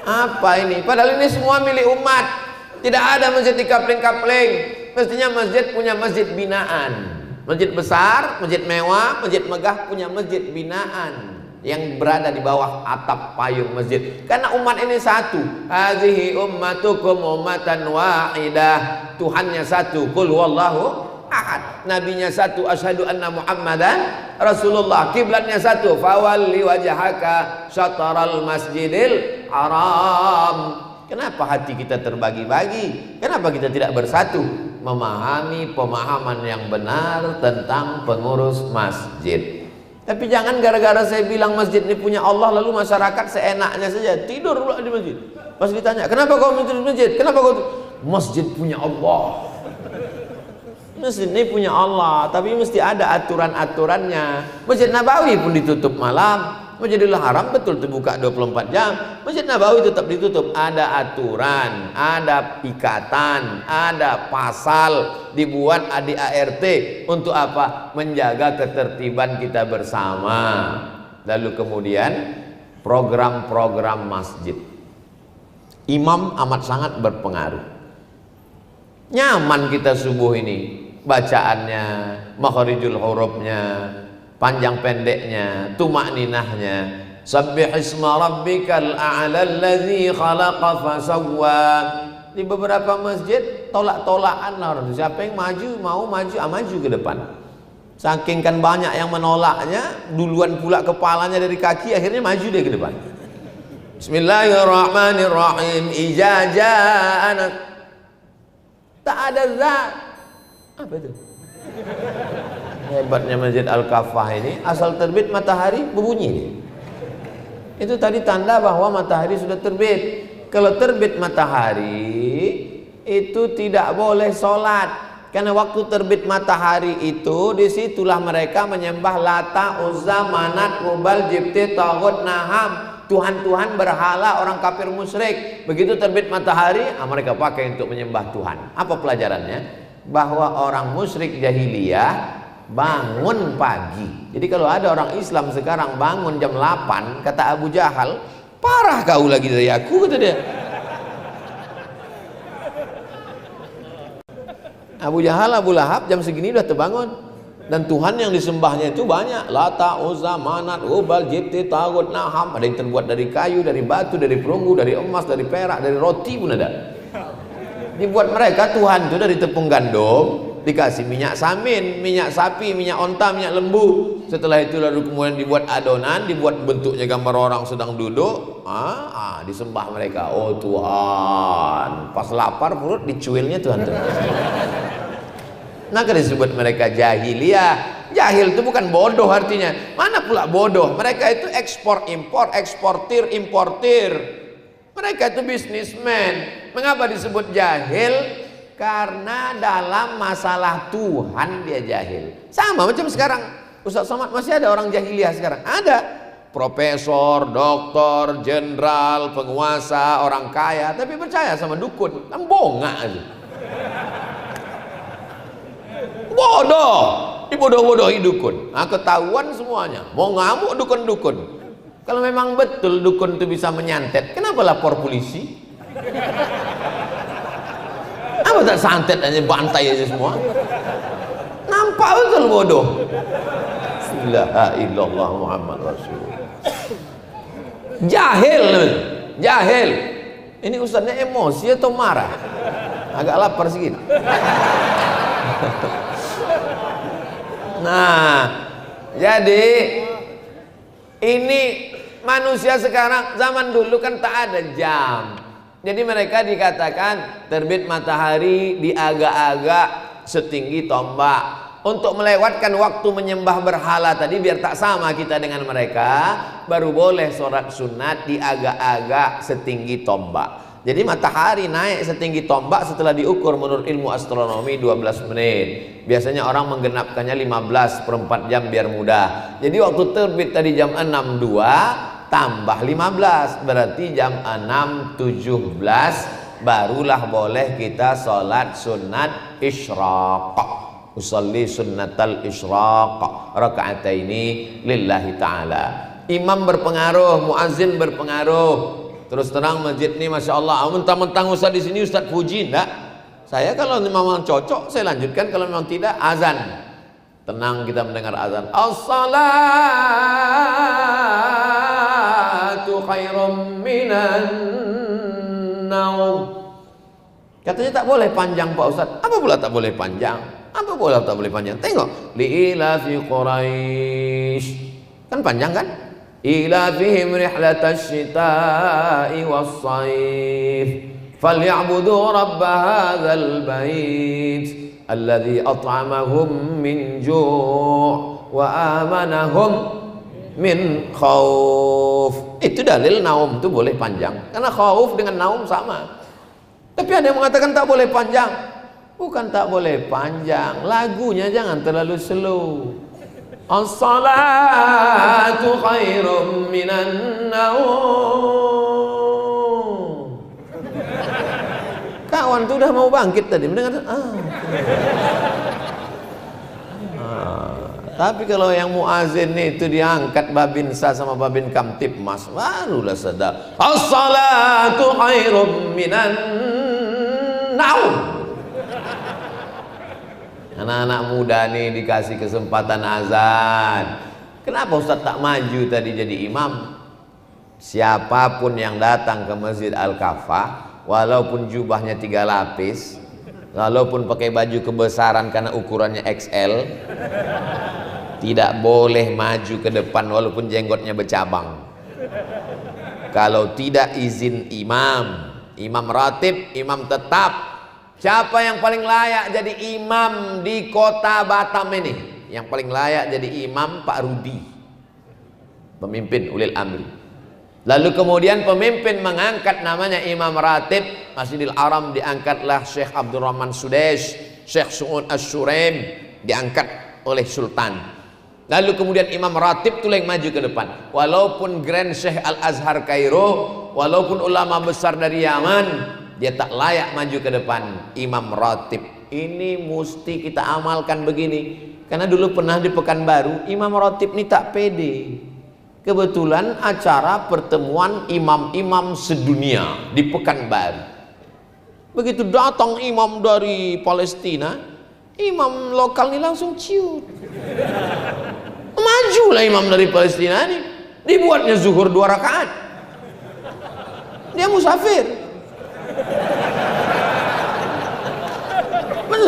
apa ini? Padahal ini semua milik umat. Tidak ada masjid dikapling-kapling. Mestinya masjid punya masjid binaan. Masjid besar, masjid mewah, masjid megah punya masjid binaan yang berada di bawah atap payung masjid. Karena umat ini satu. Hazihi ummatukum ummatan wahidah. Tuhannya satu, qul huwallahu ahad. Nabinya satu, asyhadu anna Muhammadan Rasulullah. Kiblatnya satu, fawalli wajhaka syatral masjidil haram. Kenapa hati kita terbagi-bagi? Kenapa kita tidak bersatu? Memahami pemahaman yang benar tentang pengurus masjid. Tapi jangan gara-gara saya bilang masjid ini punya Allah, lalu masyarakat seenaknya saja tidur pula di masjid. Pas ditanya, kenapa kau tidur di masjid? Kenapa kau? Masjid punya Allah. Masjid ini punya Allah, tapi mesti ada aturan-aturannya. Masjid Nabawi pun ditutup malam. Masjidil Haram betul terbuka 24 jam. Masjid Nabawi tetap ditutup. Ada aturan, ada ikatan, ada pasal dibuat ADART untuk apa? Menjaga ketertiban kita bersama. Lalu kemudian program-program masjid. Imam amat sangat berpengaruh. Nyaman kita subuh ini, bacaannya, makharijul hurufnya, panjang pendeknya, tumak ninahnya. Sabbih isma rabbikal a'la allazi khalaqa fasawwa. Di beberapa masjid tolak-tolakan orang. Siapa yang mau maju ke depan. Saking kan banyak yang menolaknya, duluan pula kepalanya dari kaki, akhirnya maju dia ke depan. Bismillahirrahmanirrahim. Ijaza'ana. Tak ada zat. Apa itu? Hebatnya Masjid Al-Kafah ini, asal terbit matahari berbunyi. Itu tadi tanda bahwa matahari sudah terbit. Kalau terbit matahari itu tidak boleh sholat, karena waktu terbit matahari itu disitulah mereka menyembah Lata, Uzza, Manat, Hubal, Jibti, Taghut, Naham, Tuhan-Tuhan berhala orang kafir musyrik. Begitu terbit matahari, mereka pakai untuk menyembah Tuhan. Apa pelajarannya? Bahwa orang musyrik jahiliyah bangun pagi. Jadi kalau ada orang Islam sekarang bangun jam 8, kata Abu Jahal, parah kau lagi dari aku, kata dia. Abu Jahal, Abu Lahab jam segini udah terbangun. Dan Tuhan yang disembahnya itu banyak. Lata, Uzza, Manat, Hubal, Jibti, Taghut, Naham. Ada yang terbuat dari kayu, dari batu, dari perunggu, dari emas, dari perak, dari roti pun ada. Dibuat mereka Tuhan itu dari tepung gandum, dikasih minyak samin, minyak sapi, minyak onta, minyak lembu. Setelah itu lalu kemudian dibuat adonan, dibuat bentuknya gambar orang sedang duduk. Disembah mereka. Oh Tuhan, pas lapar perut dicuilnya Tuhan. Maka disebut mereka jahiliyah. Jahil itu bukan bodoh artinya. Mana pula bodoh? Mereka itu ekspor impor, eksportir importir. Mereka itu bisnismen. Mengapa disebut jahil? Karena dalam masalah Tuhan dia jahil. Sama macam sekarang. Ustaz Somad, masih ada orang jahiliyah sekarang? Ada. Profesor, doktor, jenderal, penguasa, orang kaya, tapi percaya sama dukun. Kan bongak aja. Bodoh, dibodoh-bodohi dukun. Ketahuan semuanya. Mau ngamuk dukun-dukun. Kalau memang betul dukun itu bisa menyantet, kenapa lapor polisi? Apa tak santet aja, bantai aja semua? Nampak betul bodoh. La ilaha illallah Muhammad Rasulullah. Jahil, jahil. Ini ustaznya emosi atau marah? Agak lapar sedikit. Nah, jadi ini manusia sekarang, zaman dulu kan tak ada jam. Jadi mereka dikatakan terbit matahari di agak-agak setinggi tombak. Untuk melewatkan waktu menyembah berhala tadi biar tak sama kita dengan mereka, baru boleh sholat sunat di agak-agak setinggi tombak. Jadi matahari naik setinggi tombak setelah diukur menurut ilmu astronomi 12 menit. Biasanya orang menggenapkannya 15 per 4 jam biar mudah. Jadi waktu terbit tadi jam 6.02 tambah 15 berarti jam 6.17 barulah boleh kita sholat sunat isyraq. Usalli sunnatal isyraq raka'ataini lillahi ta'ala. Imam berpengaruh, muazzin berpengaruh. Terus terang masjid ini Masya Allah, mentang-mentang Ustaz di sini Ustaz puji, enggak. Saya kalau memang cocok saya lanjutkan, kalau memang tidak azan. Tenang kita mendengar azan. As-salatu khairum minan naum. Katanya tak boleh panjang Pak Ustaz. Apa pula tak boleh panjang? Apa boleh tak boleh panjang? Tengok, li'ilafi Quraisy. Kan panjang kan? Ilafihim rihlatash shita'i was-sayf. Falyabudu rabb hadzal bait alladzi at'amahum min ju' wa amanahum min khauf. Itu dalil naum itu boleh panjang. Karena khauf dengan naum sama. Tapi ada yang mengatakan tak boleh panjang. Bukan tak boleh panjang, lagunya jangan terlalu slow. As-salatu khairum minan naum. Kawan tuh udah mau bangkit tadi mendengar. Tapi kalau yang muazin itu diangkat babinsa sama babin kamtip mas, barulah sedap. As-salatu khairum minan naum. Anak-anak muda nih dikasih kesempatan azan. Kenapa Ustaz tak maju tadi jadi imam? Siapapun yang datang ke Masjid Al-Kafah, walaupun jubahnya 3 lapis, walaupun pakai baju kebesaran karena ukurannya XL, tidak boleh maju ke depan walaupun jenggotnya bercabang. Kalau tidak izin imam ratib, imam tetap. Siapa yang paling layak jadi imam di kota Batam ini? Yang paling layak jadi imam Pak Rudi, pemimpin ulil amri. Lalu kemudian pemimpin mengangkat namanya imam ratib Masjidil Haram, diangkatlah Syekh Abdurrahman Sudais, Syekh Su'ud Asyuraim diangkat oleh Sultan. Lalu kemudian imam ratib itu yang maju ke depan. Walaupun Grand Syekh Al-Azhar Kairo, walaupun ulama besar dari Yaman, dia tak layak maju ke depan. Imam ratib ini mesti kita amalkan begini. Karena dulu pernah di Pekanbaru, imam ratib ini tak pede. Kebetulan acara pertemuan imam-imam sedunia di Pekanbaru. Begitu datang imam dari Palestina, imam lokal ini langsung ciut. Majulah imam dari Palestina ini, dibuatnya zuhur 2 rakaat. Dia musafir.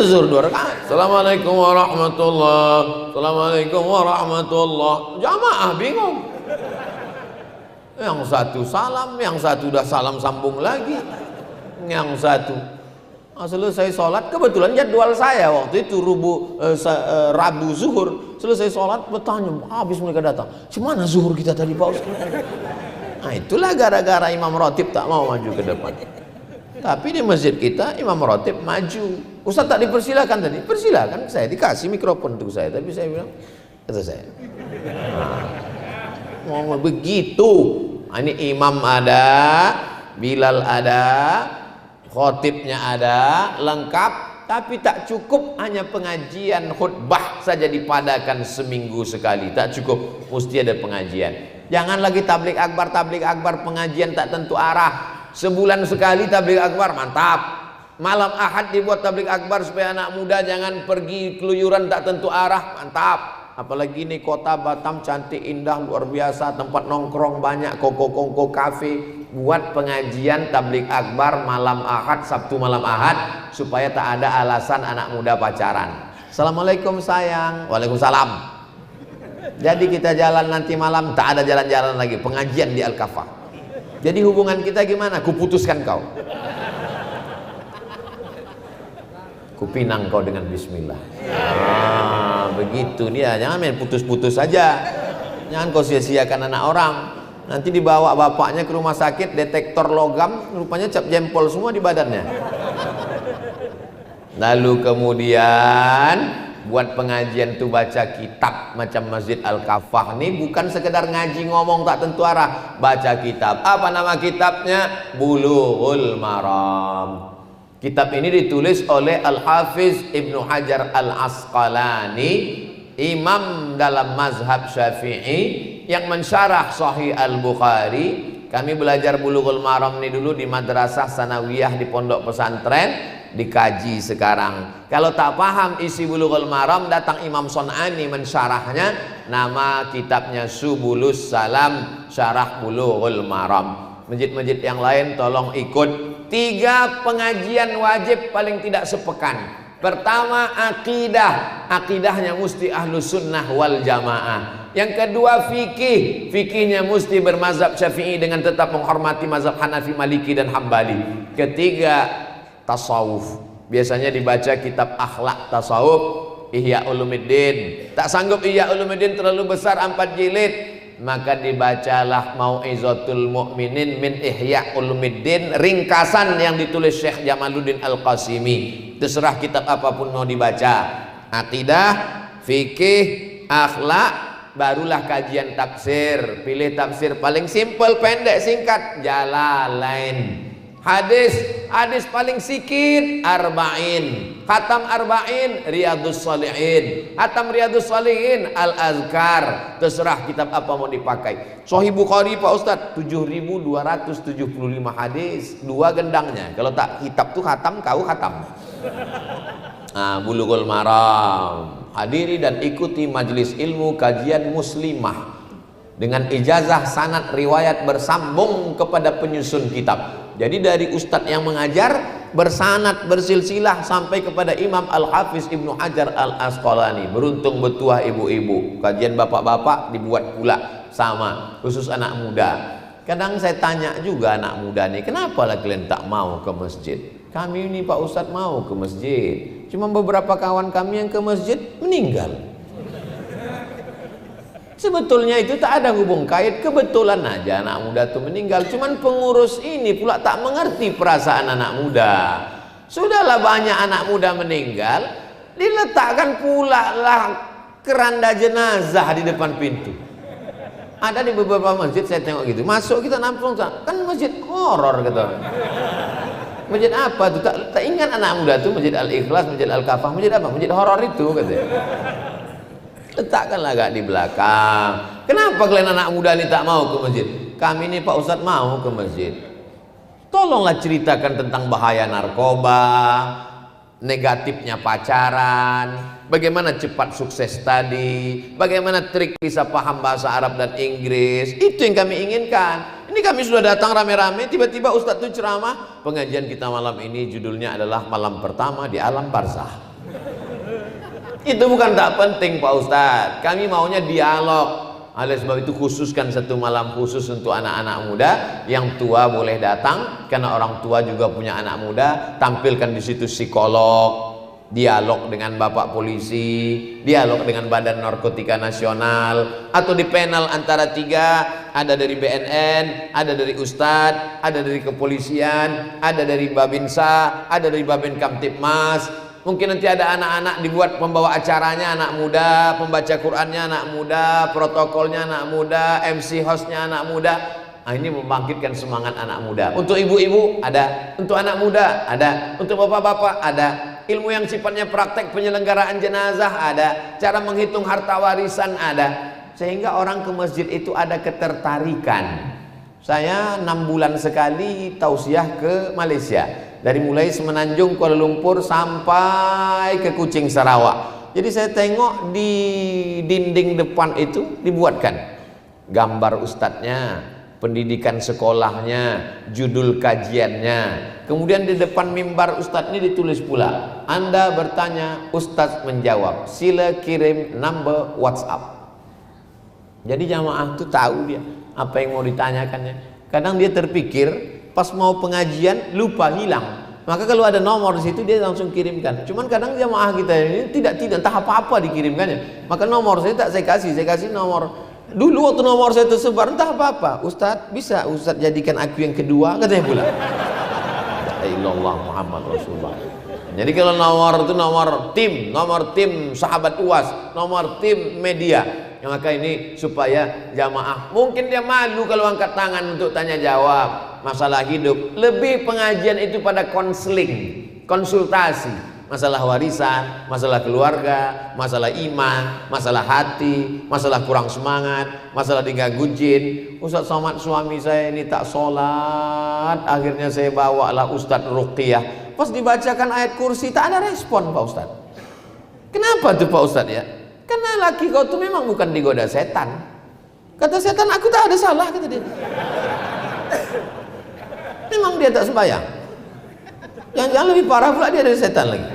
Zuhur 2 rakaat. Assalamualaikum warahmatullahi. Assalamualaikum warahmatullahi. Jamaah bingung. Yang satu salam, yang satu udah salam sambung lagi. Yang satu selesai sholat, kebetulan jadwal saya waktu itu Rabu zuhur, selesai sholat bertanya, habis mereka datang, gimana zuhur kita tadi Pak Ustaz? Nah itulah gara-gara imam ratib tak mau maju ke depan. Tapi di masjid kita imam ratib maju. Ustaz tak dipersilakan tadi, persilakan, saya dikasih mikrofon untuk saya, tapi saya bilang, kata saya, mau begitu. Ini imam ada, Bilal ada, khotibnya ada, lengkap. Tapi tak cukup hanya pengajian khutbah saja dipadakan seminggu sekali, tak cukup, mesti ada pengajian. Jangan lagi tablik akbar pengajian tak tentu arah. Sebulan sekali tablik akbar, mantap. Malam Ahad dibuat tablik akbar supaya anak muda jangan pergi keluyuran tak tentu arah, mantap. Apalagi ini kota Batam cantik indah luar biasa, tempat nongkrong banyak, koko-koko kafe. Buat pengajian tablik akbar malam Ahad, Sabtu malam Ahad, supaya tak ada alasan anak muda pacaran. Assalamualaikum sayang. Waalaikumsalam. Jadi kita jalan nanti malam, tak ada jalan-jalan lagi, pengajian di Al-Kafah. Jadi hubungan kita gimana? Kuputuskan kau, kupinang kau dengan bismillah. Begitu dia, jangan main putus-putus saja. Jangan kau sia-siakan anak orang. Nanti dibawa bapaknya ke rumah sakit, detektor logam, rupanya cap jempol semua di badannya. Lalu kemudian buat pengajian tuh baca kitab macam Masjid Al-Kafah nih, bukan sekedar ngaji ngomong tak tentu arah, baca kitab. Apa nama kitabnya? Bulughul Maram. Kitab ini ditulis oleh Al-Hafiz Ibnu Hajar Al-Asqalani, imam dalam mazhab Syafi'i yang mensyarah Sahih Al-Bukhari. Kami belajar Bulughul Maram ini dulu di madrasah sanawiyah di pondok pesantren, dikaji sekarang. Kalau tak paham isi Bulughul Maram, datang Imam Son'ani mensyarahnya. Nama kitabnya Subulus Salam, Syarah Bulughul Maram. Masjid-masjid yang lain tolong ikut. 3 pengajian wajib paling tidak sepekan. Pertama akidah, akidahnya mesti ahlus sunnah wal jamaah. Yang kedua fikih, fikihnya mesti bermazhab Syafi'i dengan tetap menghormati mazhab Hanafi, Maliki dan Hambali. Ketiga tasawuf, biasanya dibaca kitab akhlak tasawuf, Ihya Ulumuddin. Tak sanggup Ihya Ulumuddin terlalu besar 4 jilid, maka dibacalah Mau'izatul Mu'minin min Ihya Ulumuddin, ringkasan yang ditulis Syekh Jamaluddin Al-Qasimi. Terserah kitab apapun mau dibaca. Akidah, fikih, akhlak, barulah kajian tafsir. Pilih tafsir paling simpel, pendek, singkat, Jalalain. Hadis paling sikit, Arba'in. Khatam Arba'in, Riyadus Shalihin. Khatam Riyadus Shalihin, Al-Azkar. Terserah kitab apa mau dipakai. Sahih Bukhari Pak Ustadz 7.275 hadis, 2 gendangnya. Kalau tak kitab tuh khatam, kau khatam. Nah, Bulughul Maram. Hadiri dan ikuti majelis ilmu kajian muslimah. dengan ijazah sanad riwayat bersambung kepada penyusun kitab. Jadi dari ustadz yang mengajar bersanad bersilsilah sampai kepada Imam Al-Hafiz Ibnu Hajar Al-Asqalani. Beruntung betuah ibu-ibu, kajian bapak-bapak dibuat pula sama, khusus anak muda. Kadang saya tanya juga anak muda nih, kenapa lah kalian tak mau ke masjid? Kami ini Pak Ustadz mau ke masjid, cuma beberapa kawan kami yang ke masjid meninggal. Sebetulnya itu tak ada hubung kait, kebetulan aja anak muda itu meninggal. Cuman pengurus ini pula tak mengerti perasaan anak muda. Sudahlah banyak anak muda meninggal, diletakkan pula lah keranda jenazah di depan pintu. Ada di beberapa masjid saya tengok gitu, masuk kita nampung kan masjid horor gitu. Masjid apa tuh? Tak ingat anak muda tuh masjid Al-Ikhlas, masjid Al-Kafah, masjid apa? Masjid horor itu katanya. Letakkanlah agak di belakang. Kenapa kalian anak muda ini tak mau ke masjid? Kami ini Pak Ustadz mau ke masjid. Tolonglah ceritakan tentang bahaya narkoba, negatifnya pacaran, bagaimana cepat sukses tadi, bagaimana trik bisa paham bahasa Arab dan Inggris. Itu yang kami inginkan. Ini kami sudah datang rame-rame, tiba-tiba Ustadz itu ceramah. Pengajian kita malam ini judulnya adalah malam pertama di alam barzah. Itu bukan tak penting Pak Ustadz, kami maunya dialog. Oleh sebab itu khususkan satu malam khusus untuk anak-anak muda. Yang tua boleh datang karena orang tua juga punya anak muda. Tampilkan di situ psikolog, dialog dengan bapak polisi, dialog dengan Badan Narkotika Nasional, atau di panel antara tiga, ada dari BNN, ada dari Ustadz, ada dari kepolisian, ada dari Babinsa, ada dari Babin Kamtipmas. Mungkin nanti ada anak-anak dibuat pembawa acaranya anak muda, pembaca Qur'annya anak muda, protokolnya anak muda, MC hostnya anak muda. Nah, ini membangkitkan semangat anak muda. Untuk ibu-ibu ada, untuk anak muda ada, untuk bapak-bapak ada. Ilmu yang sifatnya praktek penyelenggaraan jenazah ada, cara menghitung harta warisan ada. Sehingga orang ke masjid itu ada ketertarikan. Saya 6 bulan sekali tausiah ke Malaysia. Dari mulai Semenanjung, Kuala Lumpur sampai ke Kuching, Sarawak. Jadi saya tengok di dinding depan itu dibuatkan gambar ustadznya, pendidikan sekolahnya, judul kajiannya. Kemudian di depan mimbar ustadz ini ditulis pula, Anda bertanya, ustadz menjawab, sila kirim number WhatsApp. Jadi jamaah itu tahu dia apa yang mau ditanyakannya. Kadang dia terpikir pas mau pengajian lupa, hilang. Maka kalau ada nomor di situ dia langsung kirimkan. Cuman kadang jamaah kita ini tidak entah apa-apa dikirimkannya. Maka nomor saya tak saya kasih nomor. Dulu waktu nomor saya tersebar entah apa-apa. Ustadz bisa Ustadz jadikan aku yang kedua katanya pula. La ilallah Muhammad Rasulullah. Jadi kalau nomor itu nomor tim sahabat UAS, nomor tim media. Ya, maka ini supaya jamaah mungkin dia malu kalau angkat tangan untuk tanya jawab masalah hidup. Lebih pengajian itu pada konseling, konsultasi, masalah warisan, masalah keluarga, masalah iman, masalah hati, masalah kurang semangat, masalah diganggu jin. Ustadz Somad suami saya ini tak sholat, akhirnya saya bawalah Ustadz Ruqyah. Pas dibacakan ayat kursi tak ada respon Pak Ustadz. Kenapa tuh Pak Ustadz ya? Karena laki kau tuh memang bukan digoda setan. Kata setan, aku tak ada salah, kata dia. Memang dia tak sembahyang. Yang lebih parah pula dia dari setan lagi.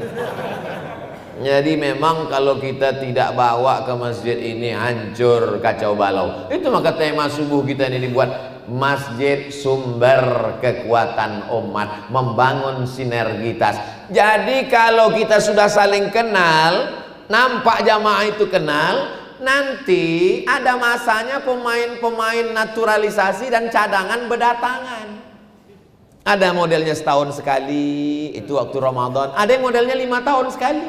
Jadi memang kalau kita tidak bawa ke masjid ini hancur kacau balau. Itu maka tema subuh kita ini dibuat masjid sumber kekuatan umat, membangun sinergitas. Jadi kalau kita sudah saling kenal, nampak jamaah itu kenal, nanti ada masanya pemain-pemain naturalisasi dan cadangan berdatangan. Ada modelnya setahun sekali, itu waktu Ramadan. Ada yang modelnya 5 tahun sekali.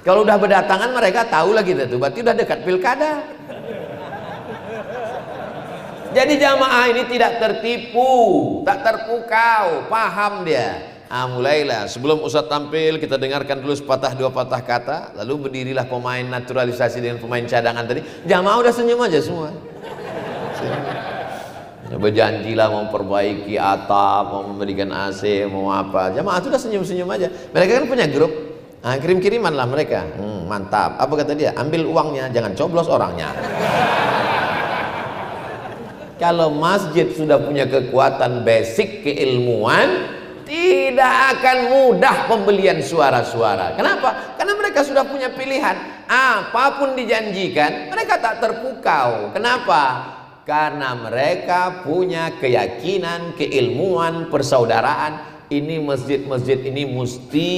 Kalau udah berdatangan mereka tahu lagi itu, berarti udah dekat pilkada. Jadi jamaah ini tidak tertipu, tak terpukau, paham dia. Mulailah sebelum Ustadz tampil kita dengarkan dulu sepatah dua patah kata, lalu berdirilah pemain naturalisasi dengan pemain cadangan tadi. Jamaah udah senyum aja semua. Berjanjilah mau perbaiki atap, mau memberikan AC, mau apa. Jamaah itu udah senyum-senyum aja. Mereka kan punya grup, kirim-kiriman lah mereka. Mantap. Apa kata dia? Ambil uangnya, jangan coblos orangnya. Kalau masjid sudah punya kekuatan basic keilmuan, tidak akan mudah pembelian suara-suara. Kenapa? Karena mereka sudah punya pilihan. Apapun dijanjikan, mereka tak terpukau. Kenapa? Karena mereka punya keyakinan, keilmuan, persaudaraan. Ini masjid-masjid ini mesti,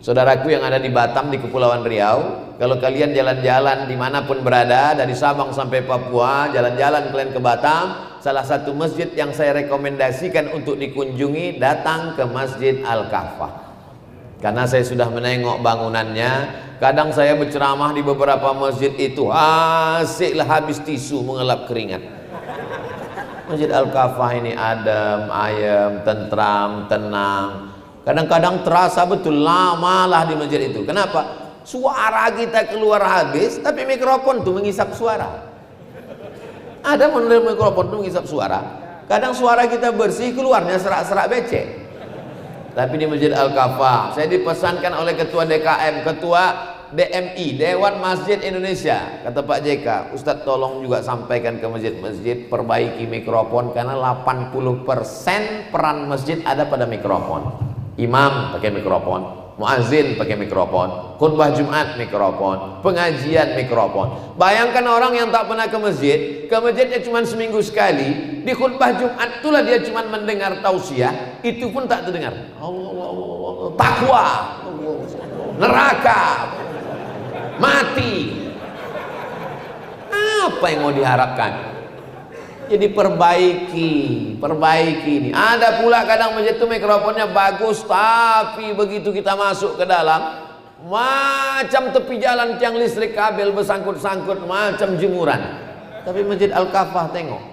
saudaraku yang ada di Batam, di Kepulauan Riau, kalau kalian jalan-jalan dimanapun berada, dari Sabang sampai Papua, jalan-jalan kalian ke Batam, salah satu masjid yang saya rekomendasikan untuk dikunjungi, datang ke Masjid Al-Kahfah. Karena saya sudah menengok bangunannya. Kadang saya berceramah di beberapa masjid itu, asiklah habis tisu mengelap keringat. Masjid Al-Kahfah ini adem, ayem, tentram, tenang. Kadang-kadang terasa betul lamalah di masjid itu. Kenapa? Suara kita keluar habis, tapi mikrofon tuh mengisap suara. Ada model mikrofon tuh mengisap suara. Kadang suara kita bersih, keluarnya serak-serak becek. Tapi di Masjid Al-Kahfah, saya dipesankan oleh Ketua DKM, Ketua DMI, Dewan Masjid Indonesia, kata Pak JK, Ustadz tolong juga sampaikan ke masjid-masjid, perbaiki mikrofon, karena 80% peran masjid ada pada mikrofon. Imam pakai mikrofon, muazin pakai mikrofon, khutbah Jumat mikrofon, pengajian mikrofon. Bayangkan orang yang tak pernah ke masjidnya cuma seminggu sekali, di khutbah Jumat itulah dia cuma mendengar tausiah, itu pun tak terdengar. Allah, takwa, neraka, mati. Apa yang mau diharapkan? Jadi perbaiki ini. Ada pula kadang masjid itu mikrofonnya bagus, tapi begitu kita masuk ke dalam, macam tepi jalan tiang listrik kabel bersangkut-sangkut, macam jemuran. Tapi Masjid Al-Kahfah tengok,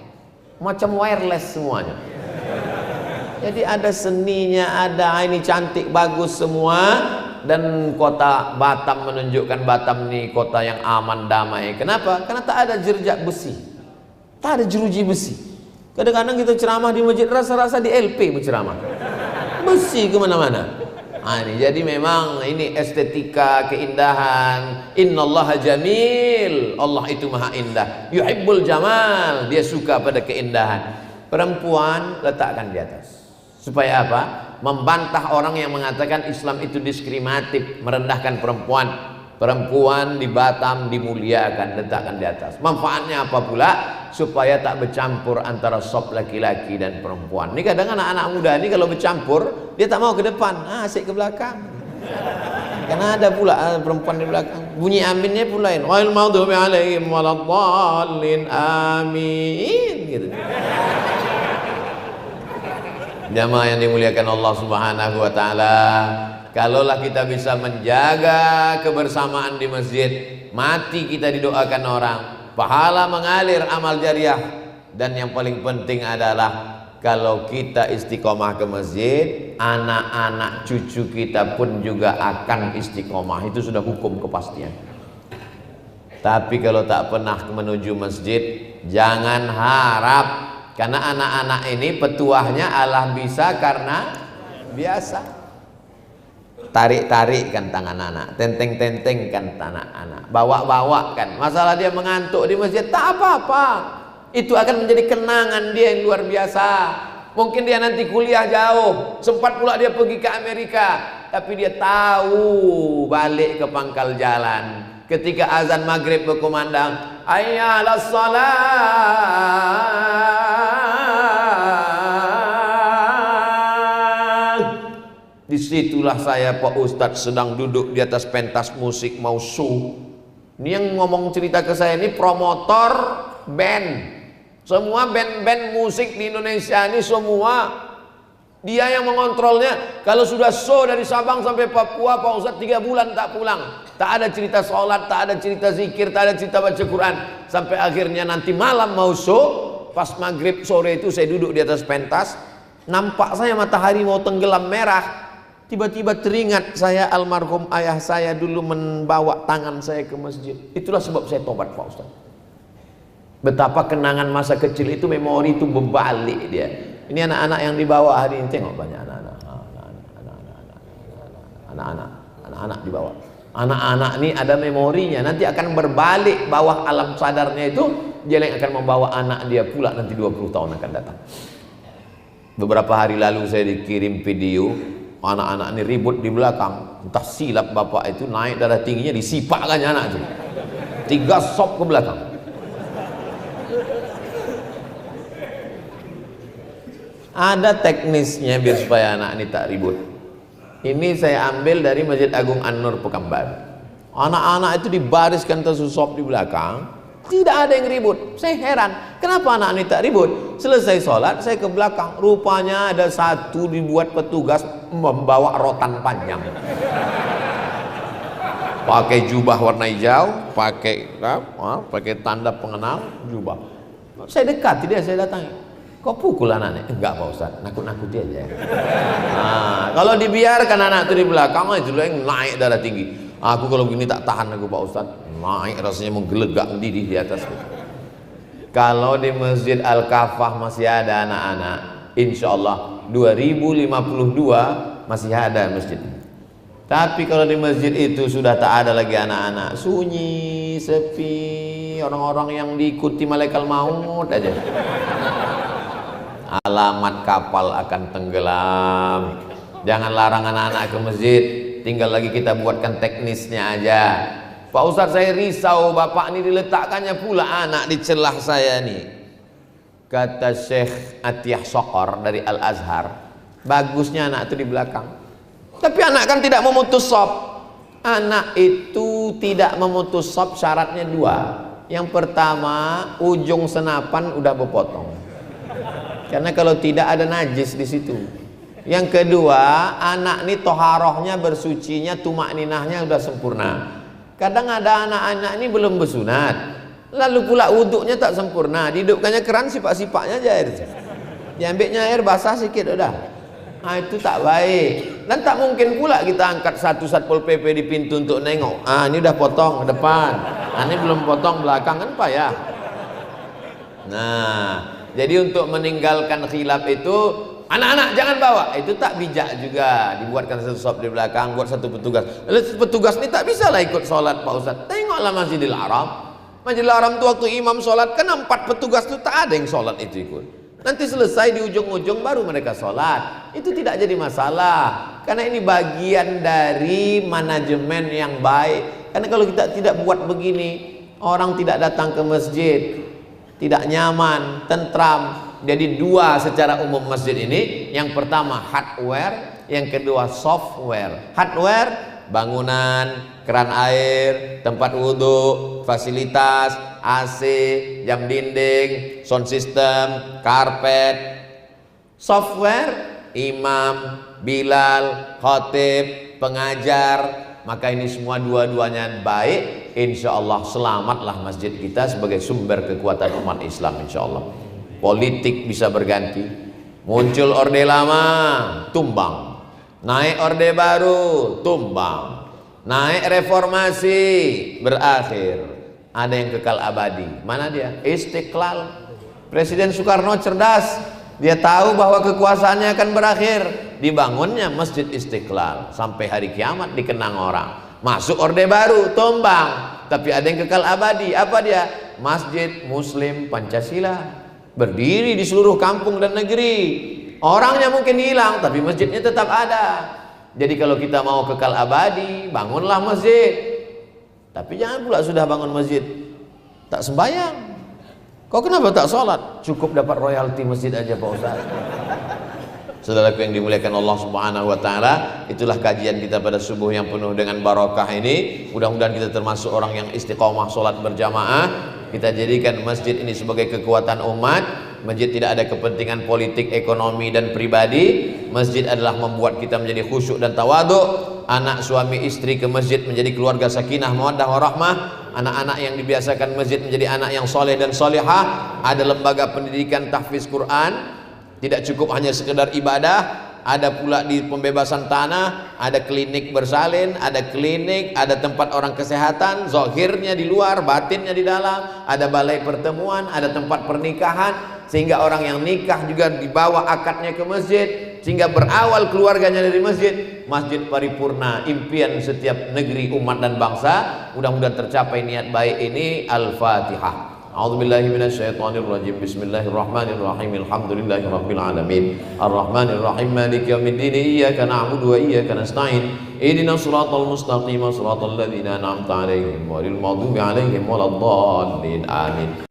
macam wireless semuanya. Jadi ada seninya, ada ini cantik, bagus semua. Dan kota Batam menunjukkan Batam ini kota yang aman, damai. Kenapa? Karena tak ada jerjak besi, tak ada jeruji besi. Kadang-kadang kita ceramah di masjid rasa-rasa di LP berceramah, besi kemana-mana. Ini jadi memang ini estetika, keindahan. Innallaha jamil, Allah itu maha indah. Yuhibbul jamal, dia suka pada keindahan. Perempuan letakkan di atas. Supaya apa? Membantah orang yang mengatakan Islam itu diskriminatif, merendahkan perempuan. Perempuan di Batam dimuliakan, letakkan di atas. Manfaatnya apa pula? Supaya tak bercampur antara sop laki-laki dan perempuan. Ini kadang anak-anak muda ini kalau bercampur, dia tak mau ke depan, asik ke belakang. Karena ada pula perempuan di belakang. Bunyi aminnya pula ini, wal maghdubi alaihim waladdallin, amin gitu. Jamaah yang dimuliakan Allah Subhanahu wa taala, kalaulah kita bisa menjaga kebersamaan di masjid, mati kita didoakan orang, pahala mengalir, amal jariah. Dan yang paling penting adalah kalau kita istiqomah ke masjid, anak-anak cucu kita pun juga akan istiqomah. Itu sudah hukum kepastian. Tapi kalau tak pernah menuju masjid, jangan harap. Karena anak-anak ini petuahnya Allah bisa karena biasa. Tarik-tarik kan tangan anak, tenteng-tenteng kan tangan anak, bawa-bawa kan. Masalah dia mengantuk di masjid, tak apa-apa. Itu akan menjadi kenangan dia yang luar biasa. Mungkin dia nanti kuliah jauh, sempat pula dia pergi ke Amerika, tapi dia tahu balik ke pangkal jalan. Ketika azan maghrib berkumandang, hayya 'alas shalah, disitulah saya Pak Ustadz sedang duduk di atas pentas musik mau show. Ini yang ngomong cerita ke saya ini promotor band. Semua band-band musik di Indonesia ini semua dia yang mengontrolnya. Kalau sudah show dari Sabang sampai Papua, Pak Ustadz 3 bulan tak pulang. Tak ada cerita sholat, tak ada cerita zikir, tak ada cerita baca Quran. Sampai akhirnya nanti malam mau show, pas maghrib sore itu saya duduk di atas pentas, nampak saya matahari mau tenggelam merah. Tiba-tiba teringat saya almarhum ayah saya dulu membawa tangan saya ke masjid. Itulah sebab saya tobat Pak Ustaz. Betapa kenangan masa kecil itu, memori itu berbalik dia. Ini anak-anak yang dibawa hari ini, tengok banyak anak-anak dibawa. Anak-anak ini ada memorinya, nanti akan berbalik bawah alam sadarnya itu. dia yang akan membawa anak dia pula nanti 20 tahun akan datang. Beberapa hari lalu saya dikirim video anak-anak ini ribut di belakang, entah silap bapak itu naik darah tingginya disipakkannya anak itu 3 sop ke belakang. Ada teknisnya biar supaya anak ini tak ribut. Ini saya ambil dari Masjid Agung An-Nur Pekanbaru. Anak-anak itu dibariskan tersusop di belakang, tidak ada yang ribut. Saya heran, kenapa anak ini tak ribut? Selesai sholat, saya ke belakang. Rupanya ada satu dibuat petugas membawa rotan panjang. Pakai jubah warna hijau, pakai tanda pengenal jubah. Saya dekati dia, saya datangi. Kok pukul anaknya? Enggak Pak Ustaz, nakut-nakuti aja. Nah, kalau dibiarkan anak itu di belakang, itu yang naik darah tinggi. Aku kalau begini tak tahan aku Pak Ustaz, naik rasanya menggelegak mendidih di atas. Kalau di Masjid Al-Kafah masih ada anak-anak, insya Allah 2052 masih ada masjid. Tapi kalau di masjid itu sudah tak ada lagi anak-anak, sunyi, sepi, orang-orang yang diikuti malaikat maut aja. Alamat kapal akan tenggelam. Jangan larang anak-anak ke masjid, tinggal lagi kita buatkan teknisnya aja. Pak Ustadz saya risau bapak ini diletakkannya pula anak di celah saya nih. Kata Syekh Atiyah Sokor dari Al-Azhar, bagusnya anak itu di belakang. Tapi anak kan tidak memutus sop. Anak itu tidak memutus sop syaratnya 2. Yang pertama, ujung senapan udah berpotong. Karena kalau tidak ada najis di situ. Yang kedua, anak ini toharohnya, bersucinya, tumak ninahnya udah sempurna. Kadang ada anak-anak ini belum bersunat, lalu pula wuduknya tak sempurna, dihidupkannya keran sipak-sipaknya aja air. Diambilnya air basah sikit udah. Nah, itu tak baik. Dan tak mungkin pula kita angkat satu Satpol PP di pintu untuk nengok. Ah, ini udah potong ke depan. Ah, ini belum potong belakang, kan payah. Nah, jadi untuk meninggalkan khilaf itu, anak-anak jangan bawa, itu tak bijak juga. Dibuatkan satu sop di belakang, buat satu petugas. Lalu petugas ini tak bisa lah ikut sholat Pak Ustaz. Tengoklah Masjidil Haram. Masjidil Haram itu waktu imam sholat, kan 4 petugas itu tak ada yang sholat itu ikut. Nanti selesai di ujung-ujung baru mereka sholat. Itu tidak jadi masalah, karena ini bagian dari manajemen yang baik. Karena kalau kita tidak buat begini, orang tidak datang ke masjid, tidak nyaman, tentram. Jadi 2 secara umum masjid ini. Yang pertama hardware, yang kedua software. Hardware, bangunan, keran air, tempat wudhu, fasilitas, AC, jam dinding, sound system, karpet. Software, imam, bilal, khotib, pengajar. Maka ini semua dua-duanya baik. Insya Allah selamatlah masjid kita sebagai sumber kekuatan umat Islam, insya Allah. Politik bisa berganti, muncul orde lama, tumbang, naik orde baru, tumbang, naik reformasi, berakhir. Ada yang kekal abadi. Mana dia? Istiqlal. Presiden Soekarno cerdas, dia tahu bahwa kekuasaannya akan berakhir. Dibangunnya Masjid Istiqlal sampai hari kiamat dikenang orang. Masuk orde baru, tumbang. Tapi ada yang kekal abadi. Apa dia? Masjid Muslim Pancasila. Berdiri di seluruh kampung dan negeri. Orangnya mungkin hilang, tapi masjidnya tetap ada. Jadi kalau kita mau kekal abadi, bangunlah masjid. Tapi jangan pula sudah bangun masjid tak sembahyang. Kau kenapa tak sholat? Cukup dapat royalti masjid aja Pak Ustaz. Saudaraku yang dimuliakan Allah Subhanahu wa taala, itulah kajian kita pada subuh yang penuh dengan barakah ini. Mudah-mudahan kita termasuk orang yang istiqomah sholat berjamaah. Kita jadikan masjid ini sebagai kekuatan umat. Masjid tidak ada kepentingan politik, ekonomi dan pribadi. Masjid adalah membuat kita menjadi khusyuk dan tawadhu. Anak suami istri ke masjid menjadi keluarga sakinah mawaddah warahmah. Anak-anak yang dibiasakan masjid menjadi anak yang soleh dan solehah. Ada lembaga pendidikan tahfiz Quran. Tidak cukup hanya sekedar ibadah, ada pula di pembebasan tanah, ada klinik bersalin, ada klinik, ada tempat orang kesehatan, zahirnya di luar, batinnya di dalam, ada balai pertemuan, ada tempat pernikahan, sehingga orang yang nikah juga dibawa akadnya ke masjid, sehingga berawal keluarganya dari masjid. Masjid paripurna, impian setiap negeri, umat dan bangsa. Mudah-mudahan tercapai niat baik ini. Al-Fatihah. A'udzubillahi minasyaitonirrajim. Bismillahirrahmanirrahim. Alhamdulillahirabbil alamin. Arrahmanirrahim. Maliki yaumiddin. Iyyaka na'budu wa iyyaka nasta'in. Ihdinas siratal mustaqim. Shiratal ladzina an'amta 'alaihim ghairil maghdubi 'alaihim waladdallin. Amin.